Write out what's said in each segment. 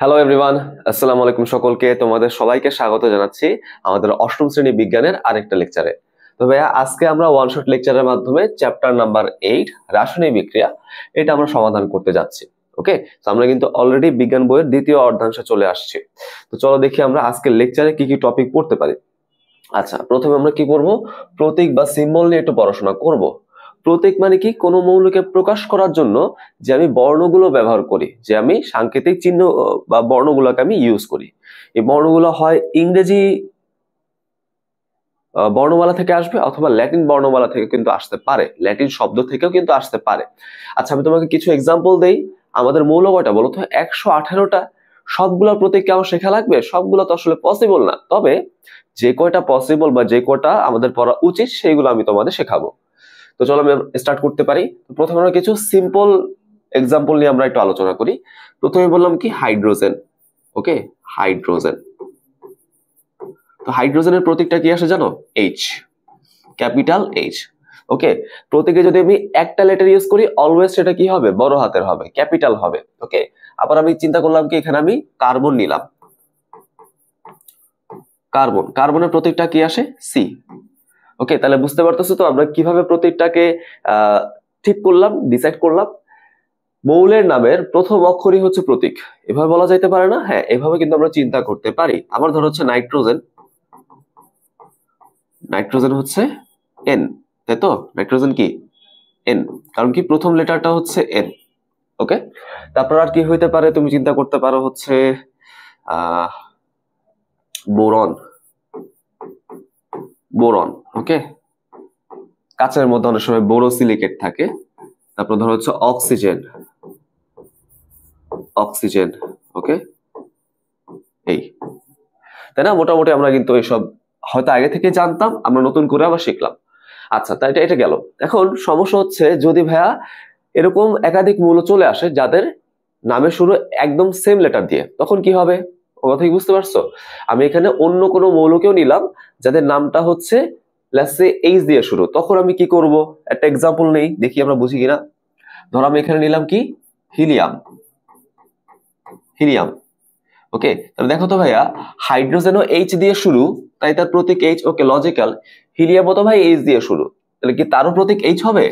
Hello everyone, আসসালামু আলাইকুম। সকলকে তোমাদের সবাইকে স্বাগত জানাচ্ছি আমাদের অষ্টম শ্রেণী বিজ্ঞানের আরেকটা লেকচারে। তো ভাইয়া, আজকে আমরা ওয়ান শট লেকচারের মাধ্যমে চ্যাপ্টার নাম্বার 8 রাসায়নিক বিক্রিয়া এটা আমরা সমাধান করতে যাচ্ছি। ওকে, তো আমরা কিন্তু অলরেডি বিজ্ঞান বইয়ের দ্বিতীয় অর্ধাংশে চলে আসছি। তো চলো দেখি আমরা আজকের লেকচারে কি কি টপিক পড়তে পারি। আচ্ছা, প্রথমে আমরা কি করব, প্রতীক বা সিম্বল নিয়ে একটু পড়াশোনা করব। প্রতীক মানে কি, কোনো মৌলকে প্রকাশ করার জন্য যে আমি বর্ণগুলো ব্যবহার করি, যে আমি সাংকেতিক চিহ্ন বা বর্ণগুলোকে আমি ইউজ করি। এই বর্ণগুলো হয় ইংরেজি বর্ণমালা থেকে আসবে অথবা ল্যাটিন বর্ণমালা থেকে কিন্তু আসতে পারে, ল্যাটিন শব্দ থেকেও কিন্তু আসতে পারে। আচ্ছা, আমি তোমাকে কিছু এক্সাম্পল দেই। আমাদের মৌল কয়টা বলো তো? 118টা। সবগুলো প্রতীককে আমার শেখা লাগবে? সবগুলো তো আসলে পসিবল না, তবে যে কয়টা পসিবল বা যে কয়টা আমাদের পড়া উচিত সেইগুলো আমি তোমাদের শেখাবো। তো চলো আমি স্টার্ট করতে পারি। প্রথমে আমরা কিছু সিম্পল এক্সাম্পল নিয়ে আমরা একটু আলোচনা করি। প্রথমে বললাম কি, হাইড্রোজেন। ওকে, হাইড্রোজেন। তো হাইড্রোজেনের প্রতীকটা কি আসে জানো? H, capital H. ওকে, প্রতীকে যদি আমি একটা লেটার ইউজ করি অলওয়েজ সেটা কি হবে? বড় হাতের হবে, ক্যাপিটাল হবে। ওকে, আবার আমি চিন্তা করলাম কি, এখানে আমি কার্বন নিলাম। কার্বন, কার্বনের প্রতীকটা কি আসে? সি। ওকে, তাহলে বুঝতে পারতেছো তো আমরা কিভাবে প্রতীকটাকে ঠিক করলাম, ডিসাইড করলাম। মৌলের নামের প্রথম অক্ষরই হচ্ছে প্রতীক, এভাবে বলা যাইতে পারে না? হ্যাঁ, এভাবে কিন্তু আমরা চিন্তা করতে পারি। আবার ধরো হচ্ছে নাইট্রোজেন, নাইট্রোজেন হচ্ছে এন, তাই তো? নাইট্রোজেন কি? এন, কারণ কি প্রথম লেটারটা হচ্ছে এন। ওকে, তারপর আর কি হইতে পারে তুমি চিন্তা করতে পারো হচ্ছে বোরন, বোরন। ওকে, কাঁচের মধ্যে অনেক সময় বোরোসিলিকেট থাকে। তারপর ধরো হচ্ছে অক্সিজেন, অক্সিজেন। ওকে, এই, তাই না? মোটামুটি আমরা কিন্তু এইসব হয়তো আগে থেকে জানতাম, আমরা নতুন করে আবার শিখলাম। আচ্ছা, তাই এটা গেল। এখন সমস্যা হচ্ছে যদি ভাইয়া এরকম একাধিক মৌল চলে আসে যাদের নামের শুরু একদম সেম লেটার দিয়ে, তখন কি হবে? ও কথা কি বুঝতে পারছো? আমি এখানে অন্য কোনো মৌলকেও নিলাম যাদের নামটা হচ্ছে লেটস সে এইচ দিয়ে শুরু, তখন আমি কি করব? একটা এক্সাম্পল নেই, দেখি আমরা বুঝি কিনা। ধরো আমি এখানে নিলাম কি, হিলিয়াম, হিলিয়াম। ওকে, তাহলে দেখো তো ভাইয়া, হাইড্রোজেনও এইচ দিয়ে শুরু, তাই তার প্রতীক এইচ। ওকে, লজিক্যাল। হিলিয়ামও তো ভাই এইচ দিয়ে শুরু, তাহলে কি তারও প্রতীক এইচ হবে?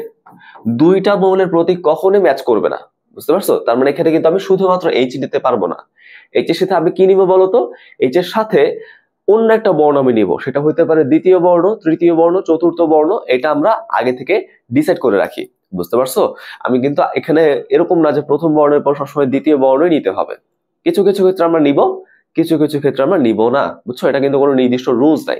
দুইটা মৌলের প্রতীক কখনোই ম্যাচ করবে না, বুঝতে পারছো? তার মানে এখানে কিন্তু আমি শুধুমাত্র এইচ নিতে পারবো না। এইচ এর সাথে আমি কি নিবো বলতো? এইচ এর সাথে অন্য একটা বর্ণ আমি নিব, সেটা হইতে পারে দ্বিতীয় বর্ণ, তৃতীয় বর্ণ, চতুর্থ বর্ণ। এটা আমরা আগে থেকে ডিসাইড করে রাখি, বুঝতে পারছো? আমি কিন্তু এখানে এরকম না যে প্রথম বর্ণের পর সবসময় দ্বিতীয় বর্ণই নিতে হবে। কিছু কিছু ক্ষেত্রে আমরা নিব, কিছু কিছু ক্ষেত্রে আমরা নিব না, বুঝছো? এটা কিন্তু কোনো নির্দিষ্ট রুলস নাই।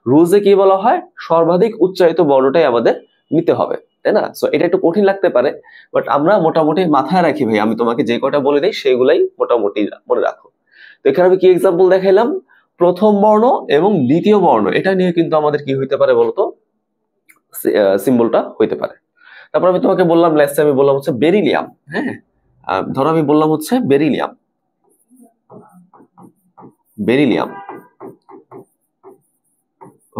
রুলসে কি বলা হয়? সর্বাধিক উচ্চারিত বর্ণটাই আমাদের নিতে হবে, তাই না? সো এটা একটু কঠিন লাগতে পারে, বাট আমরা মোটামুটি মাথায় রাখি ভাই। আমি তোমাকে যে কয়টা বলে দিই সেগুলাই মোটামুটি মনে রাখো। তো এখানে আমি কি এক্সাম্পল দেখাইলাম? প্রথম বর্ণ এবং দ্বিতীয় বর্ণ, এটা নিয়ে কিন্তু আমাদের কি হইতে পারে বলতো? সিম্বলটা হইতে পারে। তারপর আমি তোমাকে বললাম, লাস্টে আমি বললাম হচ্ছে বেরিলিয়াম। হ্যাঁ, ধরো আমি বললাম হচ্ছে বেরিলিয়াম, বেরিলিয়াম।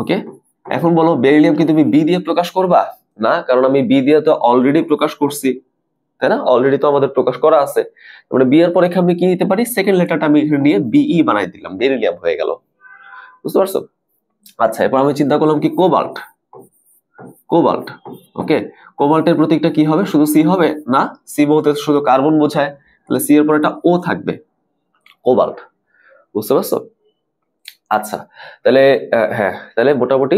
ওকে, এখন বলো বেরিলিয়াম কি তুমি বি দিয়ে প্রকাশ করবা? না, কারণ আমি বি দিয়ে তো অলরেডি প্রকাশ করছি, তাই না? অলরেডি তো আমাদের প্রকাশ করা আছে। মানে বি এর পরে আমি কি নিতে পারি? সেকেন্ড লেটারটা আমি এখানে নিয়ে বিই বানাই দিলাম, বেরিলিয়াম হয়ে গেল, বুঝতে পারছো? আচ্ছা, এরপর আমি চিন্তা করলাম কি, কোবাল্ট, কোবাল্ট। ওকে, কোবাল্টের প্রতীকটা কি হবে? শুধু সি হবে না, সি বলতে শুধু কার্বন বোঝায়, তাহলে সি এর পর একটা ও থাকবে, কোবাল্ট, বুঝতে পারছো? আচ্ছা, তাহলে হ্যাঁ, তাহলে মোটামুটি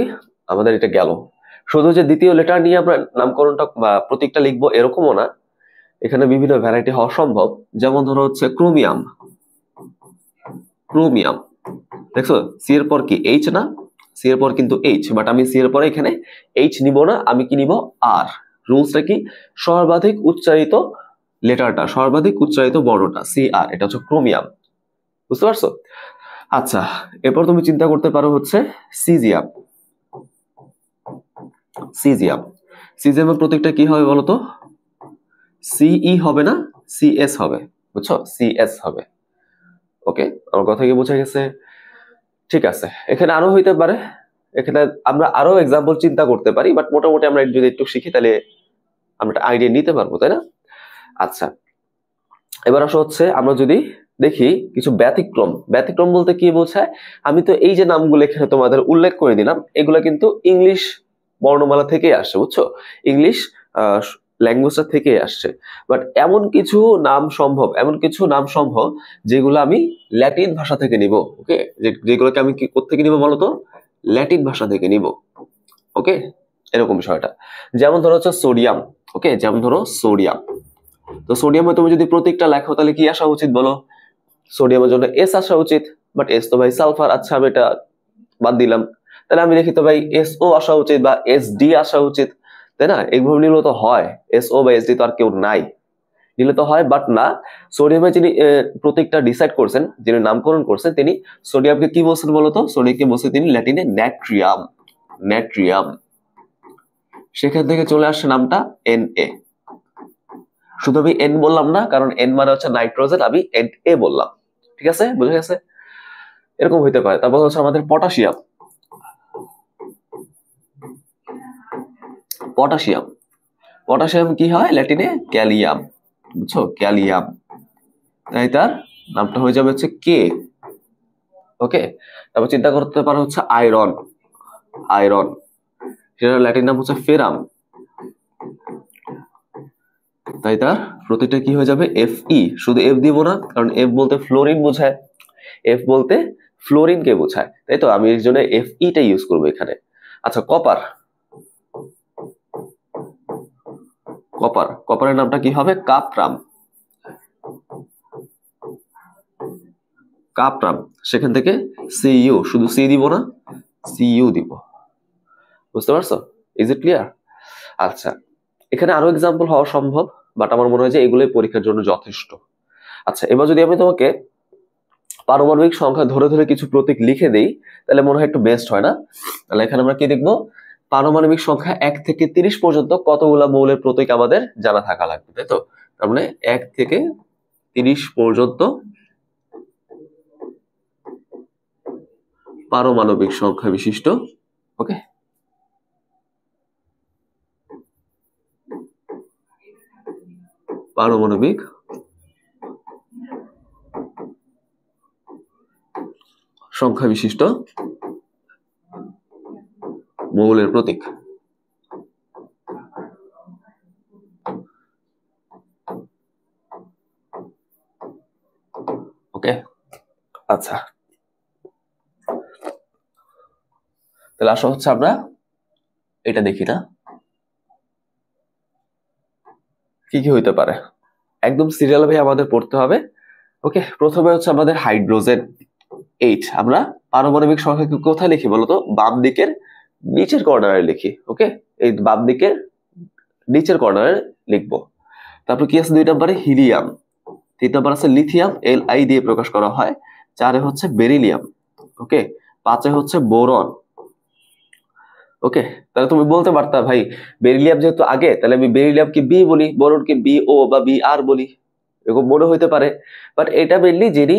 আমাদের এটা গেল। শুধু যে দ্বিতীয় লেটার নিয়ে আমরা নামকরণটা বা প্রতীকটা লিখবো এরকমও না, এখানে বিভিন্ন ভ্যারাইটি হওয়া সম্ভব। যেমন ধরো হচ্ছে ক্রোমিয়াম, ক্রোমিয়াম। দেখছো সি এর পর কি এইচ না? সি এর পর কিন্তু এইচ, বাট আমি সি এর পরে এখানে এইচ নিব না, আমি কি নিব? আর। রুলসটা কি? সর্বাধিক উচ্চারিত লেটারটা, সর্বাধিক উচ্চারিত বর্ণটা সি আর, এটা হচ্ছে ক্রোমিয়াম, বুঝতে পারছো? আচ্ছা, এরপর তুমি চিন্তা করতে পারো হচ্ছে সিজিয়াম, সিজিয়াম। সিজিয়ামের প্রতীকটা কি হবে বলতো? সিই হবে না, সিএস হবে, বুঝছো? সিএস হবে। ওকে, আমার কথা কি বোঝা গেছে? ঠিক আছে, এখানে আরো হইতে পারে, এখানে আমরা আরো এক্সাম্পল চিন্তা করতে পারি, বাট মোটামুটি আমরা যদি একটু শিখি তাহলে আমরা একটা আইডিয়া নিতে পারবো, তাই না? আচ্ছা, এবার আসো হচ্ছে আমরা যদি দেখি কিছু ব্যতিক্রম। ব্যতিক্রম বলতে কি বোঝায়? আমি তো এই যে নামগুলো এখানে তোমাদের উল্লেখ করে দিলাম, এগুলো কিন্তু ইংলিশ বর্ণমালা থেকেই আসছে, বুঝছো? ইংলিশ ল্যাঙ্গুয়েজটা থেকেই আসছে। বাট এমন কিছু নাম সম্ভব যেগুলো আমি ল্যাটিন ভাষা থেকে নিব। ওকে, যেগুলোকে আমি কি কোত্থেকে নিব বলতো? ল্যাটিন ভাষা থেকে নিব। ওকে, এরকম বিষয়টা। যেমন ধরো হচ্ছে সোডিয়াম। ওকে, যেমন ধরো সোডিয়াম। তো সোডিয়ামে তুমি যদি প্রতীকটা লেখো তাহলে কি আসা উচিত বলো? সোডিয়ামের জন্য এস আসা উচিত, বাট এস তো ভাই সালফার। আচ্ছা, আমি এটা বাদ দিলাম। তাহলে আমি লিখি তো ভাই এসও আসা উচিত বা এস ডি আসা উচিত, তাই না? এইভাবে নিলে তো হয়। এসও বা এস ডি তো আর কেউ নাই, নিলে তো হয়, বাট না। সোডিয়ামের যিনি প্রতীকটা ডিসাইড করছেন, যিনি নামকরণ করছেন, তিনি সোডিয়ামকে কি বলছেন বলতো? সোডিয়ামকে বলছেন তিনি ল্যাটিনে ন্যাট্রিয়াম। ন্যাট্রিয়াম। সেখান থেকে চলে আসছে নামটা Na। শুধু আমি এন বললাম না, কারণ এন মানে হচ্ছে নাইট্রোজেন, আমি Na বললাম। ঠিক আছে, বুঝে গেছে? এরকম হইতে পারে। তারপর হচ্ছে আমাদের পটাশিয়াম। পটাশিয়াম। পটাশিয়াম কি হয় ল্যাটিনে? ক্যালিয়াম। বুঝছো? ক্যালিয়াম। তাই তার নামটা হয়ে যাবে হচ্ছে কে। ওকে, তারপর চিন্তা করতে পারো হচ্ছে আয়রন। আয়রন, সেটার ল্যাটিন নাম হচ্ছে ফেরাম। তাই তার প্রতিটা কি হয়ে যাবে? Fe। শুধু এফ দিব না, কারণ এফ বলতে ফ্লোরিন বোঝায়। এফ বলতে ফ্লোরিনকে বোঝায়, তাই তো আমি এর জন্য Fe-টা ইউজ করবো এখানে। আচ্ছা, কপার। কপারের নামটা কি হবে? কাপরাম। কাপরাম। সেখান থেকে Cu, শুধু সি দিব না, Cu দিব। বুঝতে পারছো? Is it clear? আচ্ছা, এখানে আরো এক্সাম্পল হওয়া সম্ভব, বাট আমার মনে হয় যে এগুলোই পরীক্ষার জন্য যথেষ্ট। আচ্ছা, এবার যদি আমি তোমাকে পারমাণবিক সংখ্যা ধরে ধরে কিছু প্রতীক লিখে দেই, তাহলে মনে হয় একটু বেস্ট হয় না? তাহলে এখানে আমরা কি দেখবো? পারমাণবিক সংখ্যা 1 থেকে 30 পর্যন্ত কতগুলা মৌলের প্রতীক আমাদের জানা থাকা লাগবে, তাই তো? তার মানে 1 থেকে 30 পর্যন্ত পারমাণবিক সংখ্যা বিশিষ্ট, ওকে, পারমাণবিক সংখ্যা বিশিষ্ট মৌলের প্রতীক। ওকে, আচ্ছা, তাহলে আসা হচ্ছে আমরা এটা দেখি না কি কি হইতে পারে। একদম সিরিয়াল ভাবে আমাদের পড়তে হবে। ওকে, প্রথমে হচ্ছে আমাদের হাইড্রোজেন 8। আমরা পারমাণবিক সংখ্যাকে কোথায় লিখি বলতো? বাম দিকের নিচের কর্নারে লিখি। ওকে, এই বাম দিকের নিচের কর্নারে লিখবো। তারপর কি আছে 2 নম্বরে? হিলিয়াম। 3 নম্বর আছে লিথিয়াম, Li দিয়ে প্রকাশ করা হয়। 4 হচ্ছে বেরিলিয়াম। ওকে, 5 হচ্ছে বোরন। ওকে, তাহলে তুমি বলতে পারতা ভাই বেরিলিয়াম যেহেতু আগে, তাহলে আমি বেরিলিয়ামকে বি বলি, বোরনকে BO বা BR বলি, এরকম মনে হইতে পারে। বাট এটা মেনলি যিনি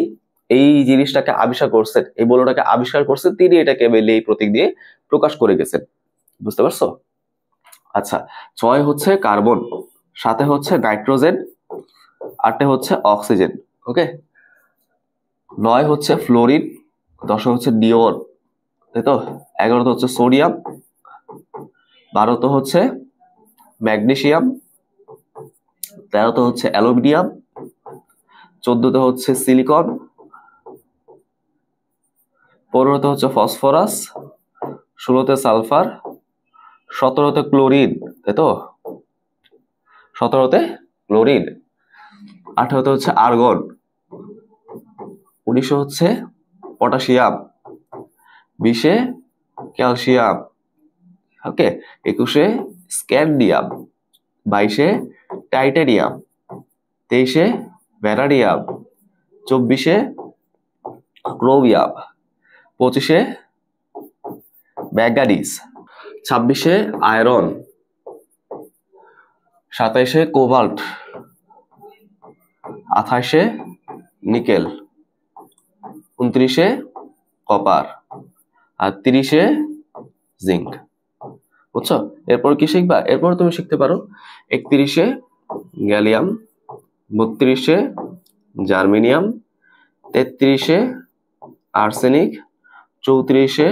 এই জিনিসটাকে আবিষ্কার করছেন, এই বোরনটাকে আবিষ্কার করছেন, তিনি এটাকে মেনলি এই প্রতীক দিয়ে প্রকাশ করে গেছেন। বুঝতে পারছো? আচ্ছা, 6 হচ্ছে কার্বন, 7 হচ্ছে নাইট্রোজেন, 8 হচ্ছে অক্সিজেন। ওকে, 9 হচ্ছে ফ্লোরিন, 10 হচ্ছে নিয়ন, তাই তো? 11 হচ্ছে সোডিয়াম, 12 হচ্ছে ম্যাগনেসিয়াম, 13 হচ্ছে অ্যালুমিনিয়াম, 14 হচ্ছে সিলিকন, 15 হচ্ছে ফসফরাস, 16 সালফার, 17 ক্লোরিন, তাই তো? 17 ক্লোরিন, 18 হচ্ছে আর্গন, 19 হচ্ছে potassium, 20 calcium, okay, 21 scandium, 22 titanium, 23 vanadium, 24 chromium, 25 manganese, 26 iron, 27 cobalt, 28 nickel, 29 copper, আর 30 জিঙ্ক। বুঝছো? এরপর কি শিখবা? এরপর তুমি শিখতে পারো 31 গ্যালিয়াম, 32 জার্মেনিয়াম, 33-এ আর্সেনিক, 34-এ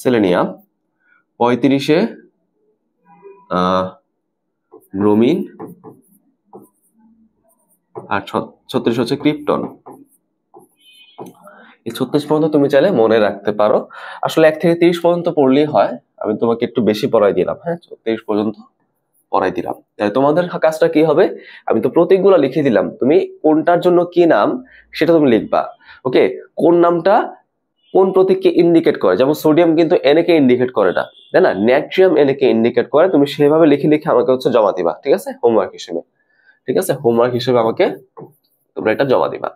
সেলেনিয়াম, 35-এ ব্রোমিন, আর 36 হচ্ছে ক্রিপ্টন। এই 36 পর্যন্ত তুমি চাইলে মনে রাখতে পারো। আসলে 1 থেকে 30 পর্যন্ত পড়লেই হয়, আমি তোমাকে একটু বেশি পড়াই দিলাম। হ্যাঁ, 36 পর্যন্ত পড়াই দিলাম। তাহলে তোমাদের কাজটা কি হবে, আমি তো প্রতীকগুলো লিখে দিলাম, তুমি কোনটার জন্য কি নাম সেটা তুমি লিখবা। ওকে, কোন নামটা কোন প্রতীককে ইন্ডিকেট করে, যেমন সোডিয়াম কিন্তু Na কে ইন্ডিকেট করে না, তাই না, নাইট্রিয়াম Na কে ইন্ডিকেট করে। তুমি সেভাবে লিখে লিখে আমাকে হচ্ছে জমা দিবা, ঠিক আছে, হোমওয়ার্ক হিসেবে। ঠিক আছে, হোমওয়ার্ক হিসেবে আমাকে তোমরা এটা জমা দিবা।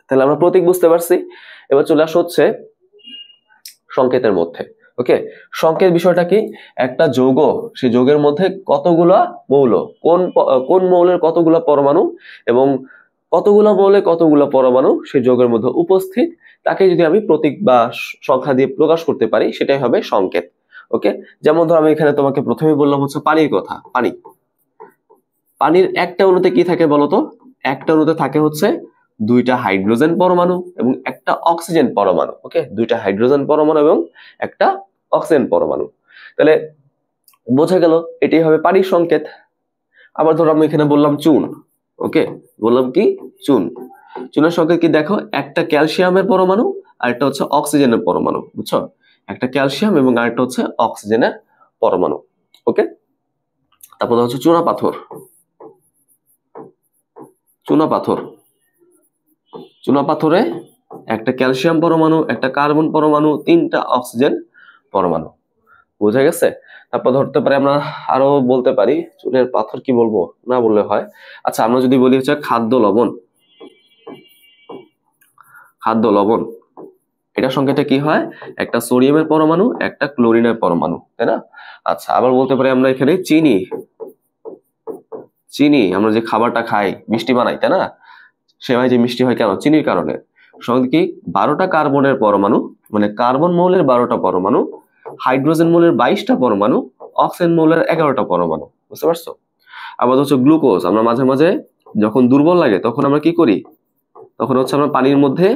তাহলে আমরা প্রতীক বুঝতে পারছি। এবার চলে আসো হচ্ছে সংকেতের মধ্যে। ওকে, সংকেত বিষয়টা কি, একটা যৌগ, সেই যৌগের মধ্যে কতগুলা মৌল, কোন মৌলের কতগুলা পরমাণু এবং কতগুলা মৌলে কতগুলা পরমাণু সেই যৌগের মধ্যে উপস্থিত, তাকে যদি আমি প্রতীক বা সংখ্যা দিয়ে প্রকাশ করতে পারি, সেটাই হবে সংকেত। ওকে, যেমন ধর আমি এখানে তোমাকে প্রথমে বললাম হচ্ছে পানির কথা। পানির একটা অণুতে কি থাকে বলতো, একটা অণুতে থাকে হচ্ছে 2টা হাইড্রোজেন পরমাণু এবং একটা অক্সিজেন পরমাণু। ওকে, 2টা হাইড্রোজেন পরমাণু এবং একটা অক্সিজেন পরমাণু। তাহলে বোঝা গেল এটাই হবে পানির সংকেত। আবার ধরো আমি এখানে বললাম চুন। ওকে, বললাম কি চুন, চুনের সংকেত কি দেখো, একটা ক্যালসিয়ামের পরমাণু আর একটা হচ্ছে অক্সিজেনের পরমাণু, বুঝছো, একটা ক্যালসিয়াম এবং আরেকটা হচ্ছে অক্সিজেনের পরমাণু। ওকে, তারপর হচ্ছে চুনাপাথর। চুনাপাথরে একটা ক্যালসিয়াম পরমাণু, একটা কার্বন পরমাণু, 3টা অক্সিজেন পরমাণু। বোঝা গেছে? তারপর ধরতে পারি আমরা, আরো বলতে পারি চুনের পাথর, কি বলবো না বললে হয়। আচ্ছা, আমরা যদি বলি হচ্ছে খাদ্য লবণ, এটা সংকেতটা কি হয়, একটা সোডিয়ামের পরমাণু, একটা ক্লোরিনের পরমাণু, তাই না? আচ্ছা, আবার বলতে পারি আমরা এখানে চিনি, আমরা যে খাবারটা খাই, মিষ্টি বানাই, তাই না, সেমাই যে মিষ্টি হয় কেন, চিনির কারণে। সঙ্গে কি 12টা কার্বনের পরমাণু, মানে কার্বন মৌলের 12টা পরমাণু, হাইড্রোজেন মৌলের 22টা পরমাণু, অক্সিজেন মৌলের 11টা পরমাণু। বুঝতে পারছো? আবার হচ্ছে গ্লুকোজ, আমরা মাঝে মাঝে যখন দুর্বল লাগে তখন আমরা কি করি, তখন হচ্ছে আমরা পানির মধ্যে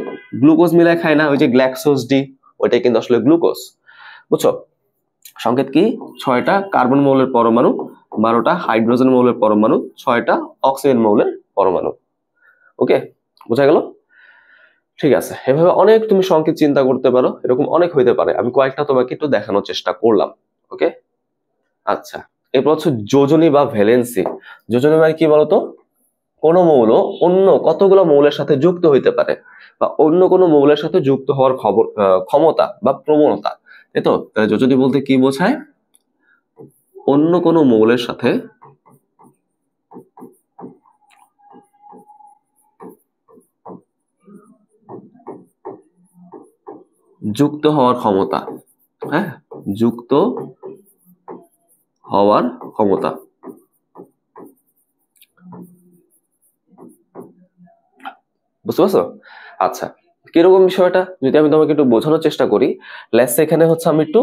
গ্লুকোজ মিলাই খাই না, ওই যে গ্ল্যাক্সোজ ডি, ওইটাই কিন্তু আসলে গ্লুকোজ। বুঝছো? সংকেত কি, 6টা কার্বন মৌলের পরমাণু, 12টা হাইড্রোজেন মৌলের পরমাণু, 6টা অক্সিজেন মৌলের পরমাণু। ওকে, বোঝা গেল? ঠিক আছে, এভাবে অনেক তুমি সংকেত চিন্তা করতে পারো, এরকম অনেক হইতে পারে, আমি কয়েকটা তোমাকে একটু দেখানোর চেষ্টা করলাম। ওকে, আচ্ছা, এরপর হচ্ছে যোজনী বা ভ্যালেন্সি। যোজনী মানে কি বলতো, কোন মৌল অন্য কতগুলো মৌলের সাথে যুক্ত হইতে পারে বা অন্য কোনো মৌলের সাথে যুক্ত হওয়ার ক্ষমতা বা প্রবণতা, তাই তো? যোজনী বলতে কি বোঝায়, অন্য কোনো মৌলের সাথে যুক্ত হওয়ার ক্ষমতা। হ্যাঁ, যুক্ত হওয়ার ক্ষমতা। বুঝতে পারছো? আচ্ছা, কিরকম বিষয়টা যদি আমি তোমাকে একটু বোঝানোর চেষ্টা করি, লেটস এখানে হচ্ছে আমি একটু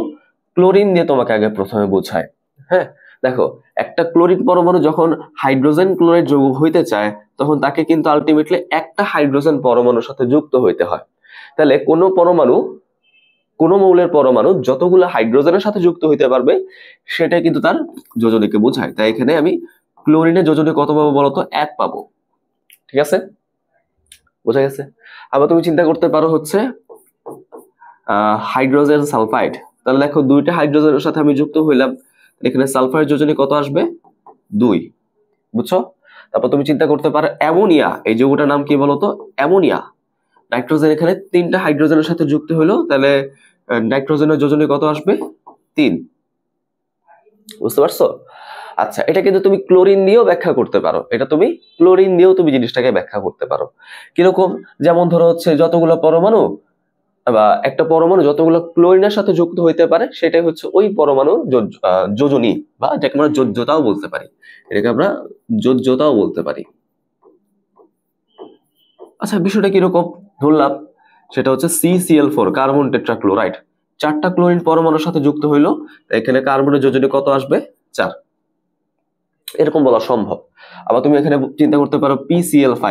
ক্লোরিন দিয়ে তোমাকে আগে প্রথমে বোঝাই। হ্যাঁ, দেখো, একটা ক্লোরিন পরমাণু যখন হাইড্রোজেন ক্লোরাইড যৌগ হইতে চায়, তখন তাকে কিন্তু আলটিমেটলি একটা হাইড্রোজেন পরমাণুর সাথে যুক্ত হইতে হয়। তাহলে কোনো মৌলের পরমাণু যতগুলো হাইড্রোজেনের সাথে যুক্ত হইতে পারবে, সেটাই কিন্তু তার যোজনীকে বোঝায়। তাই এখানে আমি ক্লোরিনের যোজনী কত পাবো বলতো, 1 পাবো। ঠিক আছে, বোঝা গেছে? আবার তুমি চিন্তা করতে পারো হচ্ছে হাইড্রোজেন সালফাইড। তাহলে দেখো, 2টা হাইড্রোজেনের সাথে আমি যুক্ত হইলাম, এখানে সালফাইড যোজনী কত আসবে, 2। বুঝছো? তারপর তুমি চিন্তা করতে পারো অ্যামোনিয়া, এই যৌগটার নাম কি বলতো, অ্যামোনিয়া। নাইট্রোজেন এখানে 3টা হাইড্রোজেনের সাথে যুক্ত হইলো, তাহলে নাইট্রোজেনের যোজনী কত আসবে, 3। বুঝতে পারছো? আচ্ছা, এটা কিন্তু তুমি ক্লোরিন দিয়েও ব্যাখ্যা করতে পারো, তুমি জিনিসটাকে ব্যাখ্যা করতে পারো। কিরকম, যেমন ধরো হচ্ছে যতগুলো পরমাণু বা একটা পরমাণু যতগুলো ক্লোরিনের সাথে যুক্ত হইতে পারে, সেটাই হচ্ছে ওই পরমাণুর যোজনী, বা এটাকে আমরা যোজ্যতাও বলতে পারি। আচ্ছা, বিষয়টা কিরকম ধরলাম, সেটা হচ্ছে CCl4, কার্বন টেট্রাক্লোরাইড। 4টা ক্লোরিন পরমাণুর সাথে যুক্ত হইলো, এখানে কার্বনের যোজনী কত আসবে, 4। এরকম বলা সম্ভব। আবার তুমি এখানে চিন্তা করতে পারো PCl5,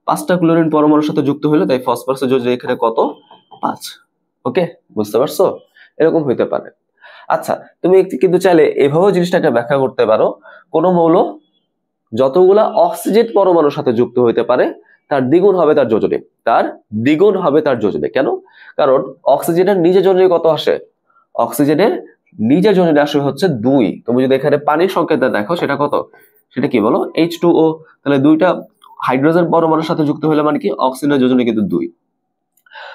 5টা ক্লোরিন পরমাণুর সাথে যুক্ত হলো, তাই ফসফরাসের যোজনী এখানে কত 5। ওকে, বুঝতে পারছো? এরকম হইতে পারে। আচ্ছা, তুমি কিন্তু চাইলে এভাবেও জিনিসটাকে ব্যাখ্যা করতে পারো, কোন মৌল যতগুলা অক্সিজেন পরমাণুর সাথে যুক্ত হইতে পারে তার দ্বিগুণ হবে তার যোজনী, তার দ্বিগুণ হবে তার যোজনী। কেন? কারণ অক্সিজেনের নিজের যোজনী কত আসে? অক্সিজেনের নিজের যোজনী আসে হচ্ছে 2। তুমি যদি এখানে পানির সংকেত দেখো সেটা কত, সেটা কি বলো H2O। তাহলে 2টা হাইড্রোজেন পরমাণুর সাথে যুক্ত হলে মানে কি অক্সিজেনের যোজনী কিন্তু 2।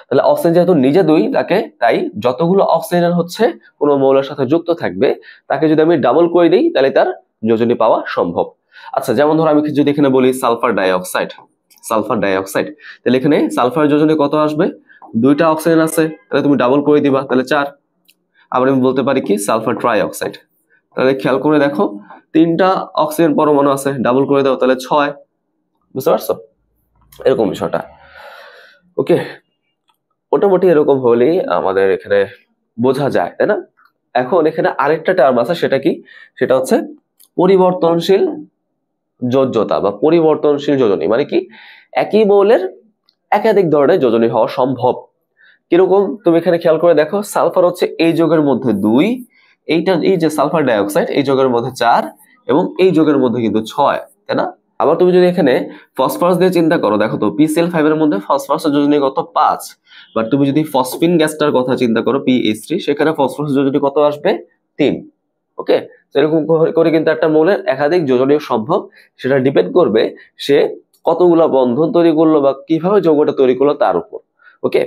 তাহলে অক্সিজেন যেহেতু নিজে 2 তাকে, তাই যতগুলো অক্সিজেন হচ্ছে কোনো মৌলের সাথে যুক্ত থাকবে তাকে যদি আমি ডাবল করে দিই তাহলে তার যোজনী পাওয়া সম্ভব। আচ্ছা, যেমন ধরো আমি যদি এখানে বলি সালফার ডাইঅক্সাইড, তাহলে এখানে সালফারের যোজনী কত আসবে? 2টা অক্সিজেন আছে, তাহলে তুমি ডাবল করে দিবা, তাহলে 4। আবার আমি বলতে পারি কি সালফার ট্রাইঅক্সাইড, তাহলে খেয়াল করে দেখো 3টা অক্সিজেন পরমাণু আছে, ডাবল করে দাও তাহলে 6। বুঝতে পারছো এরকম বিষয়টা? ওকে, মোটামুটি এরকম হলেই আমাদের এখানে বোঝা যায়, তাই না? এখন এখানে আরেকটা টার্ম আছে, সেটা কি? সেটা হচ্ছে পরিবর্তনশীল যোজ্যতা বা পরিবর্তনশীল যোজনী। মানে কি একই মৌলের একাধিক ধরনের যোজনী হওয়া সম্ভব। কিরকম? তুমি এখানে খেয়াল করে দেখো, সালফার হচ্ছে এই যৌগের মধ্যে 2, এইটা এই যে সালফার ডাইঅক্সাইড এই যৌগের মধ্যে 4 এবং এই যৌগের মধ্যে কিন্তু 6, তাই না? আবার তুমি যদি এখানে ফসফরাস দিয়ে চিন্তা করো, দেখো তো PCl5 এর মধ্যে ফসফরাসের যোজনী কত 5, বাট তুমি যদি ফসফিন গ্যাসটার কথা চিন্তা করো PH3, সেখানে ফসফরাসের যোজনী কত আসবে 3। ওকে, এরকম করে কিন্তু একটা মৌলের একাধিক যোজনী সম্ভব, সেটা ডিপেন্ড করবে সে কতগুলা বন্ধন তৈরি করলো বা কিভাবে যৌগটা তৈরি করলো তার উপর। ওকে,